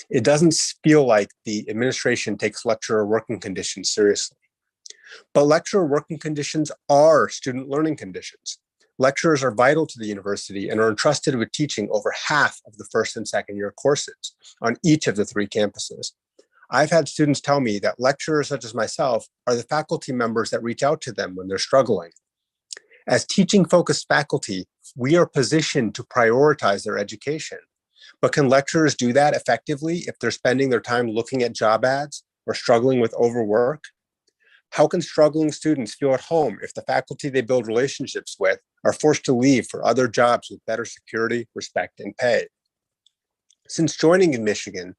It doesn't feel like the administration takes lecturer working conditions seriously. But lecturer working conditions are student learning conditions. Lecturers are vital to the university and are entrusted with teaching over half of the first and second year courses on each of the 3 campuses. I've had students tell me that lecturers such as myself are the faculty members that reach out to them when they're struggling. As teaching-focused faculty, we are positioned to prioritize their education. But can lecturers do that effectively if they're spending their time looking at job ads or struggling with overwork? How can struggling students feel at home if the faculty they build relationships with are forced to leave for other jobs with better security, respect, and pay? Since joining in Michigan,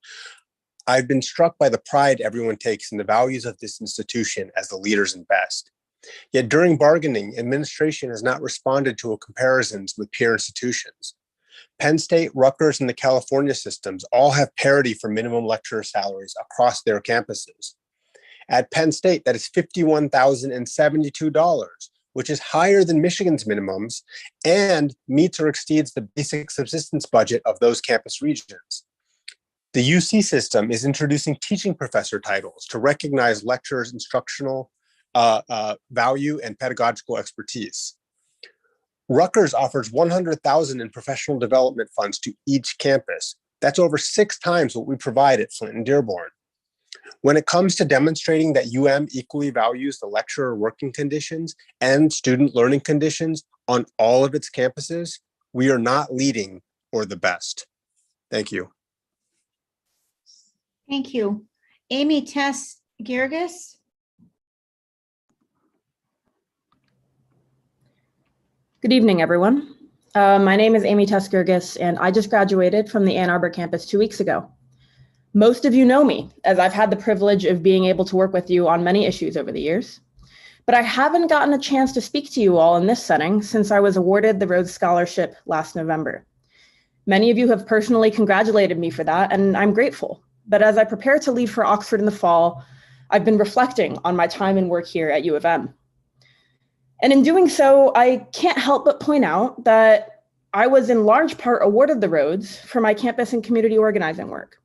I've been struck by the pride everyone takes in the values of this institution as the leaders and best. Yet during bargaining, administration has not responded to comparisons with peer institutions. Penn State, Rutgers, and the California systems all have parity for minimum lecturer salaries across their campuses. At Penn State, that is $51,072, which is higher than Michigan's minimums and meets or exceeds the basic subsistence budget of those campus regions. The UC system is introducing teaching professor titles to recognize lecturers' instructional value and pedagogical expertise. Rutgers offers $100,000 in professional development funds to each campus. That's over 6 times what we provide at Flint and Dearborn. When it comes to demonstrating that equally values the lecturer working conditions and student learning conditions on all of its campuses, we are not leading or the best. Thank you. Thank you. Amy Tess Girgis. Good evening, everyone. My name is Amy Tess Girgis, and I just graduated from the Ann Arbor campus 2 weeks ago. Most of you know me, as I've had the privilege of being able to work with you on many issues over the years. But I haven't gotten a chance to speak to you all in this setting since I was awarded the Rhodes Scholarship last November. Many of you have personally congratulated me for that, and I'm grateful. But as I prepare to leave for Oxford in the fall, I've been reflecting on my time and work here at U of M. And in doing so, I can't help but point out that I was in large part awarded the Rhodes for my campus and community organizing work,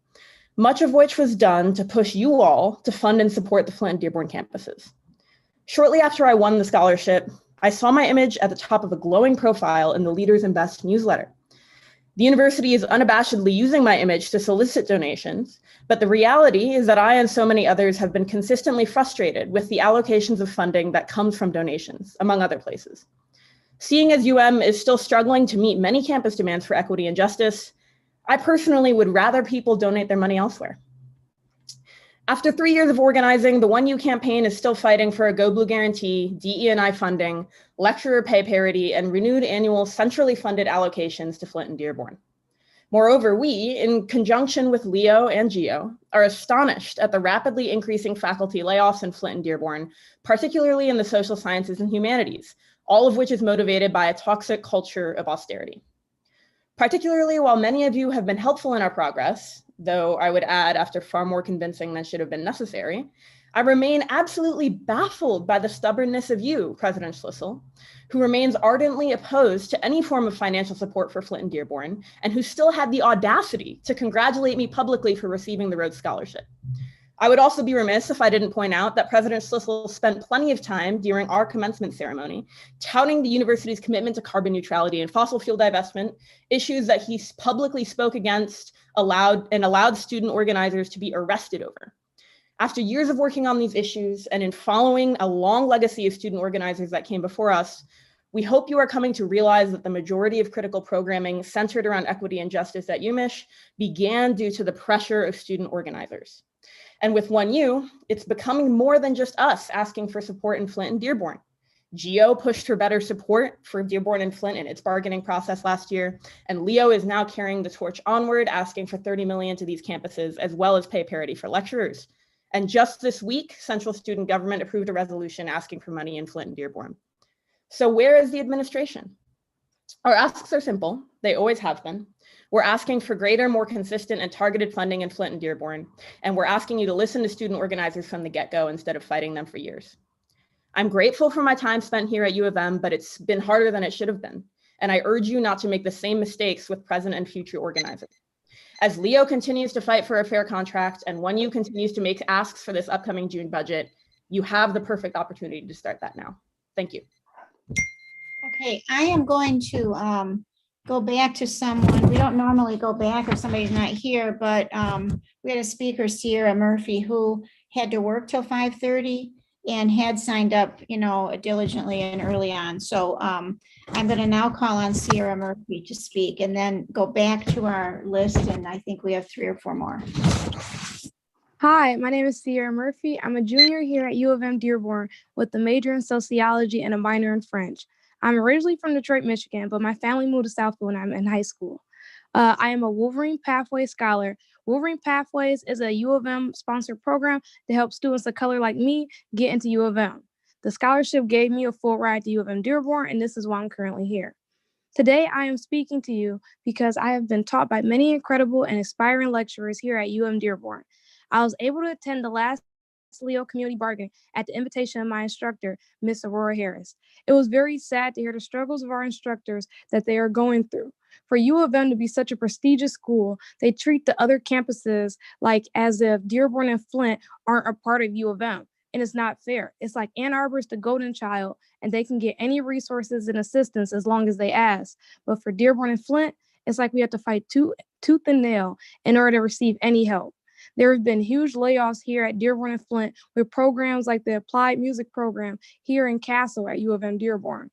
much of which was done to push you all to fund and support the Flint and Dearborn campuses. Shortly after I won the scholarship, I saw my image at the top of a glowing profile in the Leaders and Best newsletter. The university is unabashedly using my image to solicit donations, but the reality is that I and so many others have been consistently frustrated with the allocations of funding that comes from donations, among other places. Seeing as UM is still struggling to meet many campus demands for equity and justice, I personally would rather people donate their money elsewhere. After 3 years of organizing, the 1U campaign is still fighting for a Go Blue guarantee, DE&I funding, lecturer pay parity, and renewed annual centrally funded allocations to Flint and Dearborn. Moreover, we, in conjunction with Leo and Geo, are astonished at the rapidly increasing faculty layoffs in Flint and Dearborn, particularly in the social sciences and humanities, all of which is motivated by a toxic culture of austerity. Particularly while many of you have been helpful in our progress, though I would add after far more convincing than should have been necessary, I remain absolutely baffled by the stubbornness of you, President Schlissel, who remains ardently opposed to any form of financial support for Flint and Dearborn, and who still had the audacity to congratulate me publicly for receiving the Rhodes Scholarship. I would also be remiss if I didn't point out that President Schlissel spent plenty of time during our commencement ceremony touting the university's commitment to carbon neutrality and fossil fuel divestment, issues that he publicly spoke against, allowed student organizers to be arrested over. After years of working on these issues and in following a long legacy of student organizers that came before us, we hope you are coming to realize that the majority of critical programming centered around equity and justice at UMich began due to the pressure of student organizers. And with 1U, it's becoming more than just us asking for support in Flint and Dearborn. Geo pushed for better support for Dearborn and Flint in its bargaining process last year, and Leo is now carrying the torch onward, asking for $30 million to these campuses, as well as pay parity for lecturers. And just this week, Central Student Government approved a resolution asking for money in Flint and Dearborn. So where is the administration? Our asks are simple, they always have been. We're asking for greater, more consistent and targeted funding in Flint and Dearborn, and we're asking you to listen to student organizers from the get-go instead of fighting them for years. I'm grateful for my time spent here at U of M, but it's been harder than it should have been, and I urge you not to make the same mistakes with present and future organizers. As Leo continues to fight for a fair contract and 1U continues to make asks for this upcoming June budget, you have the perfect opportunity to start that now. Thank you. Okay, I am going to go back to someone. We don't normally go back if somebody's not here, but we had a speaker, Sierra Murphy, who had to work till 5:30 and had signed up, diligently and early on. So I'm going to now call on Sierra Murphy to speak and then go back to our list. And I think we have 3 or 4 more. Hi, my name is Sierra Murphy. I'm a junior here at U of M Dearborn with a major in sociology and a minor in French. I'm originally from Detroit, Michigan, but my family moved to Southfield when I'm in high school. I am a Wolverine Pathway Scholar. Wolverine Pathways is a U of M sponsored program to help students of color like me get into U of M. The scholarship gave me a full ride to U of M Dearborn, and this is why I'm currently here. Today, I am speaking to you because I have been taught by many incredible and inspiring lecturers here at U of M Dearborn. I was able to attend the last Leo community bargaining at the invitation of my instructor, Miss Aurora Harris. It was very sad to hear the struggles of our instructors that they are going through. For U of M to be such a prestigious school, they treat the other campuses like as if Dearborn and Flint aren't a part of U of M. And it's not fair. It's like Ann Arbor is the golden child, and they can get any resources and assistance as long as they ask. But for Dearborn and Flint, it's like we have to fight tooth and nail in order to receive any help. There have been huge layoffs here at Dearborn and Flint with programs like the Applied Music Program here in Castle at U of M Dearborn.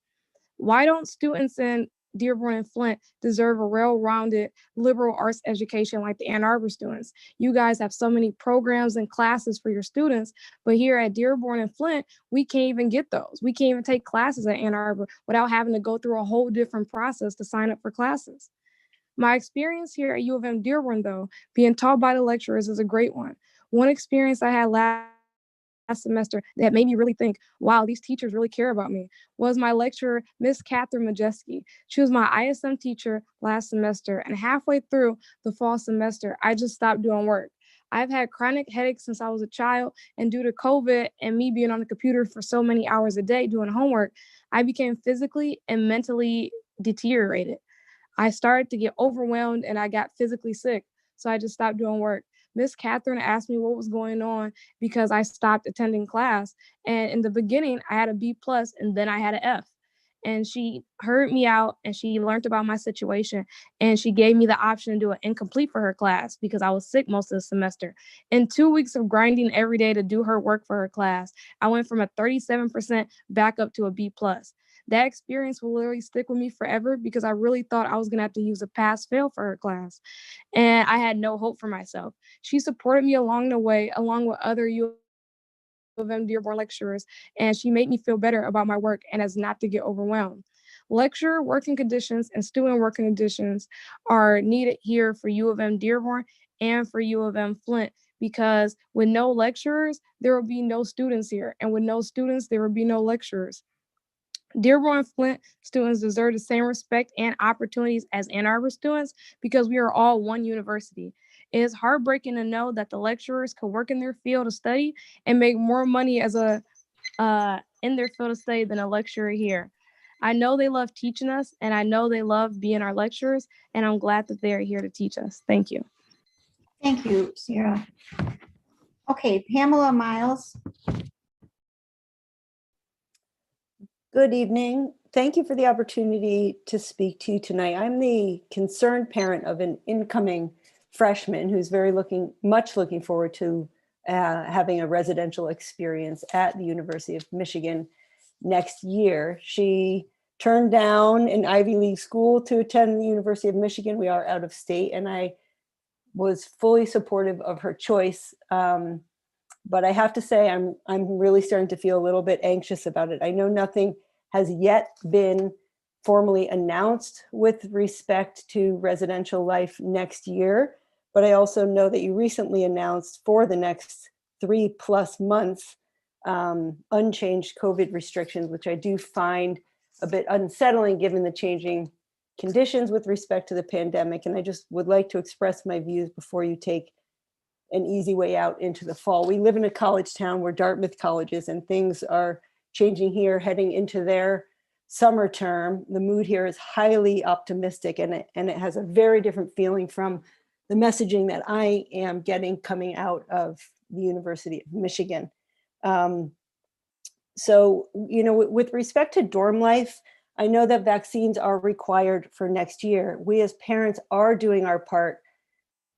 Why don't students in Dearborn and Flint deserve a well-rounded liberal arts education like the Ann Arbor students? You guys have so many programs and classes for your students, but here at Dearborn and Flint, we can't even get those. We can't even take classes at Ann Arbor without having to go through a whole different process to sign up for classes. My experience here at U of M Dearborn, though, being taught by the lecturers is a great one. One experience I had last semester that made me really think, wow, these teachers really care about me, was my lecturer, Miss Catherine Majeski. She was my ISM teacher last semester, and halfway through the fall semester, I just stopped doing work. I've had chronic headaches since I was a child, and due to COVID and me being on the computer for so many hours a day doing homework, I became physically and mentally deteriorated. I started to get overwhelmed and I got physically sick. So I just stopped doing work. Miss Catherine asked me what was going on because I stopped attending class. And in the beginning, I had a B+ and then I had an F. And she heard me out and she learned about my situation. And she gave me the option to do an incomplete for her class because I was sick most of the semester. In 2 weeks of grinding every day to do her work for her class, I went from a 37% back up to a B+. That experience will literally stick with me forever because I really thought I was going to have to use a pass-fail for her class. And I had no hope for myself. She supported me along the way, along with other U of M Dearborn lecturers, and she made me feel better about my work and as not to get overwhelmed. Lecturer working conditions and student working conditions are needed here for U of M Dearborn and for U of M Flint because with no lecturers, there will be no students here. And with no students, there will be no lecturers. Dearborn and Flint students deserve the same respect and opportunities as Ann Arbor students because we are all one university. It is heartbreaking to know that the lecturers could work in their field of study and make more money as in their field of study than a lecturer here. I know they love teaching us, and I know they love being our lecturers, and I'm glad that they are here to teach us. Thank you. Thank you, Sarah. Okay, Pamela Miles. Good evening. Thank you for the opportunity to speak to you tonight. I'm the concerned parent of an incoming freshman who's much looking forward to having a residential experience at the University of Michigan next year. She turned down an Ivy League school to attend the University of Michigan. We are out of state, and I was fully supportive of her choice. But I have to say, I'm really starting to feel a little bit anxious about it. I know nothing has yet been formally announced with respect to residential life next year, but I also know that you recently announced for the next 3+ months unchanged COVID restrictions, which I do find a bit unsettling given the changing conditions with respect to the pandemic. And I just would like to express my views before you take an easy way out into the fall. We live in a college town where Dartmouth College is, and things are changing here, heading into their summer term. The mood here is highly optimistic, and it has a very different feeling from the messaging that I am getting coming out of the University of Michigan. So, with respect to dorm life, I know that vaccines are required for next year. We as parents are doing our part.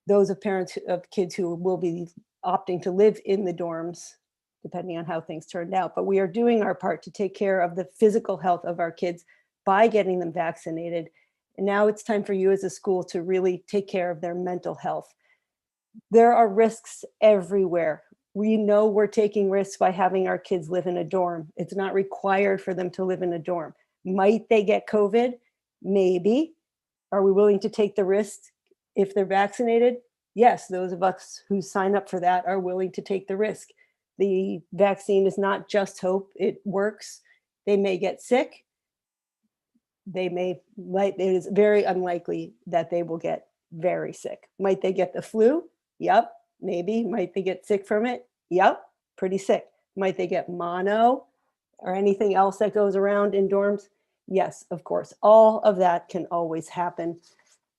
Those of parents of kids who will be opting to live in the dorms, depending on how things turned out. But we are doing our part to take care of the physical health of our kids by getting them vaccinated. And now it's time for you as a school to really take care of their mental health. There are risks everywhere. We know we're taking risks by having our kids live in a dorm. It's not required for them to live in a dorm. Might they get COVID? Maybe. Are we willing to take the risk if they're vaccinated? Yes, those of us who sign up for that are willing to take the risk. The vaccine is not just hope, it works. They may get sick. It is very unlikely that they will get very sick. Might they get the flu? Yep, maybe. Might they get sick from it? Yep, pretty sick. Might they get mono or anything else that goes around in dorms? Yes, of course. All of that can always happen.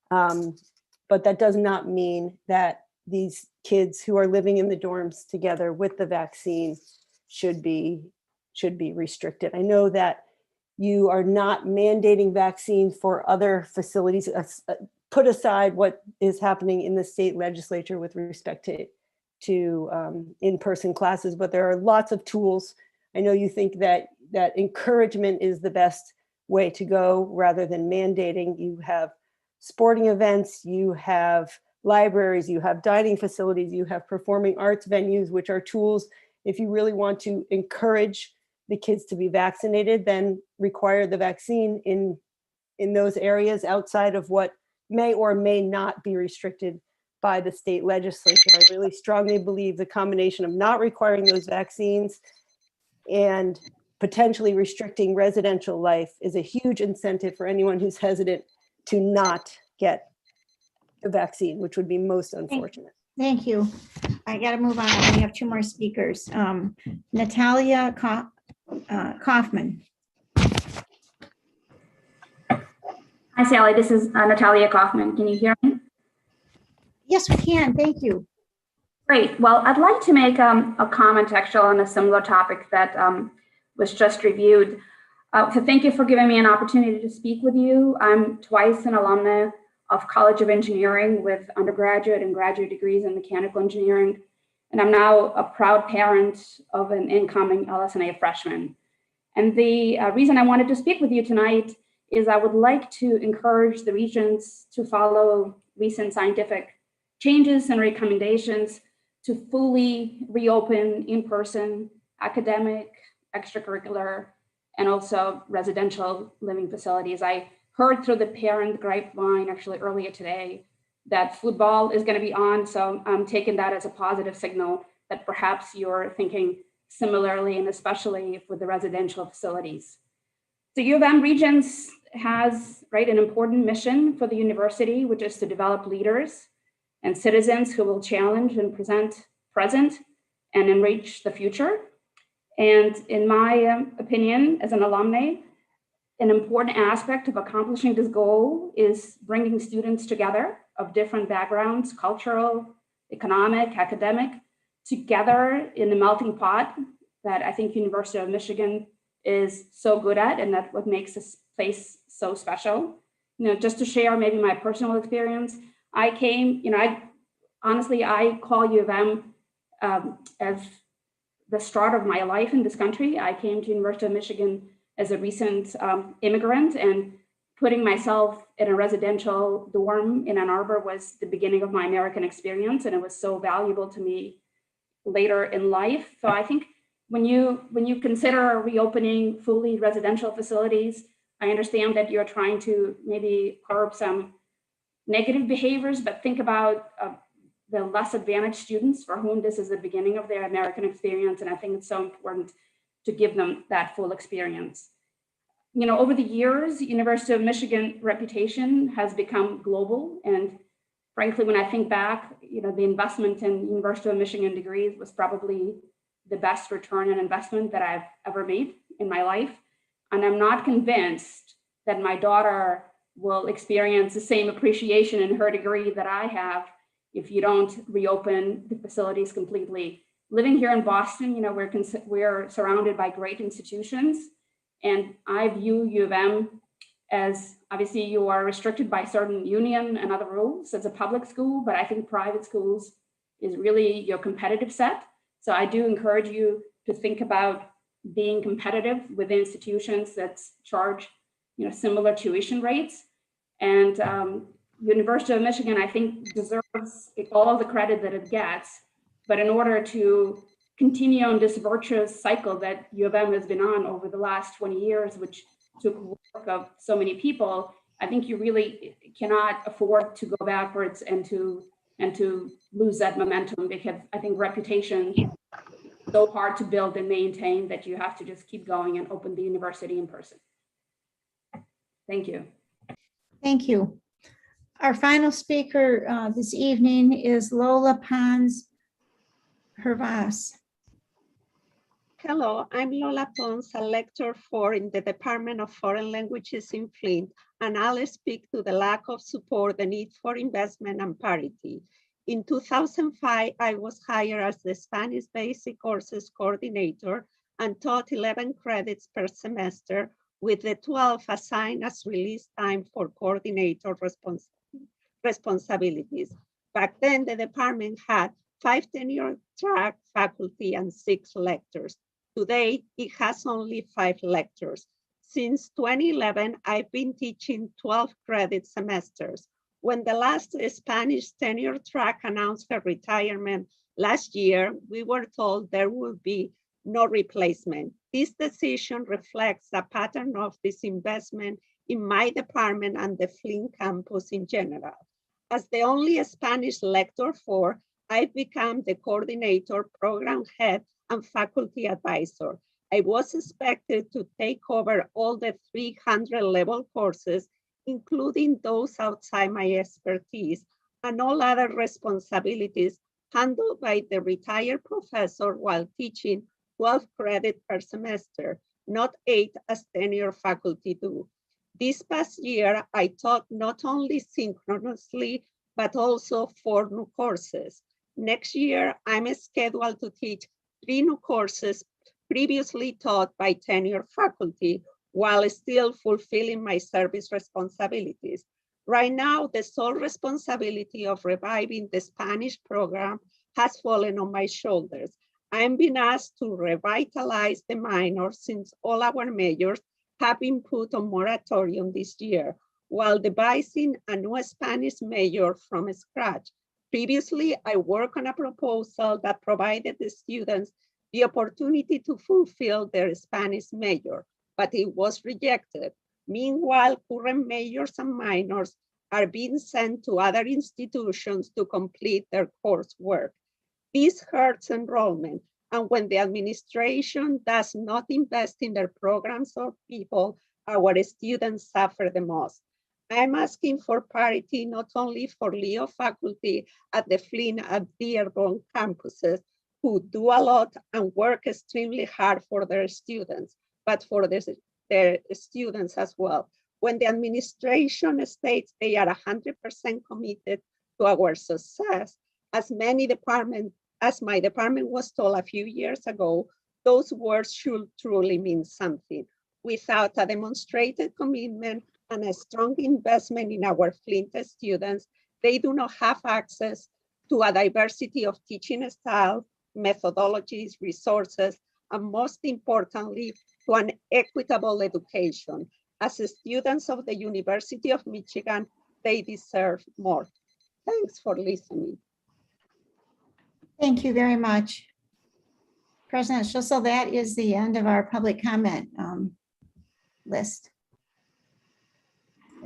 But that does not mean that these kids who are living in the dorms together with the vaccine should be restricted. I know that you are not mandating vaccines for other facilities. Put aside what is happening in the state legislature with respect to in-person classes, but there are lots of tools. I know you think that encouragement is the best way to go rather than mandating. You have sporting events, you have libraries, you have dining facilities, you have performing arts venues, which are tools. If you really want to encourage the kids to be vaccinated, then require the vaccine in those areas outside of what may or may not be restricted by the state legislature. I really strongly believe the combination of not requiring those vaccines and potentially restricting residential life is a huge incentive for anyone who's hesitant to not get the vaccine, which would be most unfortunate. Thank you. I got to move on. We have two more speakers. Natalia Kaufman. Hi, Sally. This is Natalia Kaufman. Can you hear me? Yes, we can. Thank you. Great. Well, I'd like to make a comment actually on a similar topic that was just reviewed. So thank you for giving me an opportunity to speak with you. I'm twice an alumna of College of Engineering with undergraduate and graduate degrees in mechanical engineering. And I'm now a proud parent of an incoming LS&A freshman. And the reason I wanted to speak with you tonight is I would like to encourage the Regents to follow recent scientific changes and recommendations to fully reopen in-person academic, extracurricular, and also residential living facilities. I heard through the parent grapevine actually earlier today that football is going to be on. So I'm taking that as a positive signal that perhaps you're thinking similarly, and especially with the residential facilities. So U of M Regents has an important mission for the university, which is to develop leaders and citizens who will challenge and present and enrich the future. And in my opinion, as an alumni, an important aspect of accomplishing this goal is bringing students together of different backgrounds, cultural, economic, academic, together in the melting pot that I think University of Michigan is so good at, and that's what makes this place so special. Just to share maybe my personal experience, I came, I call U of M as the start of my life in this country. I came to University of Michigan as a recent immigrant, and putting myself in a residential dorm in Ann Arbor was the beginning of my American experience, and it was so valuable to me later in life. So I think when you consider reopening fully residential facilities, I understand that you're trying to maybe curb some negative behaviors, but think about the less advantaged students for whom this is the beginning of their American experience. And I think it's so important to give them that full experience. Over the years, University of Michigan reputation has become global. And frankly, when I think back, the investment in University of Michigan degrees was probably the best return on investment that I've ever made in my life. And I'm not convinced that my daughter will experience the same appreciation in her degree that I have if you don't reopen the facilities completely. Living here in Boston, we're surrounded by great institutions, And I view U of M as, obviously you are restricted by certain union and other rules as a public school, but I think private schools is really your competitive set. So I do encourage you to think about being competitive with institutions that charge, similar tuition rates. And University of Michigan, I think, deserves all the credit that it gets. But in order to continue on this virtuous cycle that U of M has been on over the last 20 years, which took work of so many people, I think you really cannot afford to go backwards and to lose that momentum, because I think reputation is so hard to build and maintain that you have to just keep going and open the university in person. Thank you. Thank you. Our final speaker this evening is Lola Pons Hervas. Hello, I'm Lola Pons, a lecturer in the Department of Foreign Languages in Flint, and I'll speak to the lack of support, the need for investment and parity. In 2005, I was hired as the Spanish Basic Courses Coordinator and taught 11 credits per semester, with the 12 assigned as release time for coordinator responsibilities. Back then, the department had 5 tenure track faculty and 6 lectors. Today, it has only 5 lectures. Since 2011, I've been teaching 12 credit semesters. When the last Spanish tenure track announced her retirement last year, we were told there would be no replacement. This decision reflects a pattern of disinvestment in my department and the Flint campus in general. As the only Spanish lector I've become the coordinator, program head, and faculty advisor. I was expected to take over all the 300 level courses, including those outside my expertise, and all other responsibilities handled by the retired professor while teaching 12 credits per semester, not 8 as tenure faculty do. This past year, I taught not only synchronously, but also 4 new courses. Next year, I'm scheduled to teach 3 new courses previously taught by tenure faculty, while still fulfilling my service responsibilities. Right now, the sole responsibility of reviving the Spanish program has fallen on my shoulders. I'm being asked to revitalize the minor since all our majors have been put on moratorium this year, while devising a new Spanish major from scratch. Previously, I worked on a proposal that provided the students the opportunity to fulfill their Spanish major, but it was rejected. Meanwhile, current majors and minors are being sent to other institutions to complete their coursework. This hurts enrollment, and when the administration does not invest in their programs or people, our students suffer the most. I'm asking for parity not only for Leo faculty at the Flint and Dearborn campuses, who do a lot and work extremely hard for their students, but for their students as well. When the administration states they are 100% committed to our success, as my department was told a few years ago, those words should truly mean something. Without a demonstrated commitment and a strong investment in our Flint students, they do not have access to a diversity of teaching styles, methodologies, resources, and most importantly, to an equitable education. As students of the University of Michigan, they deserve more. Thanks for listening. Thank you very much. President Schlissel, that is the end of our public comment list.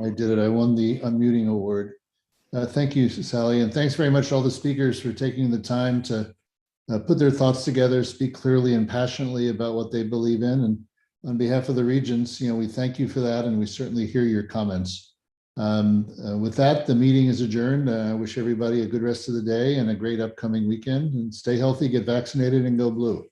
I did it. I won the unmuting award. Thank you, Sally, and thanks very much to all the speakers for taking the time to put their thoughts together, speak clearly and passionately about what they believe in. And on behalf of the Regents, we thank you for that, and we certainly hear your comments. With that, the meeting is adjourned. I wish everybody a good rest of the day and a great upcoming weekend. And stay healthy, get vaccinated, and go blue.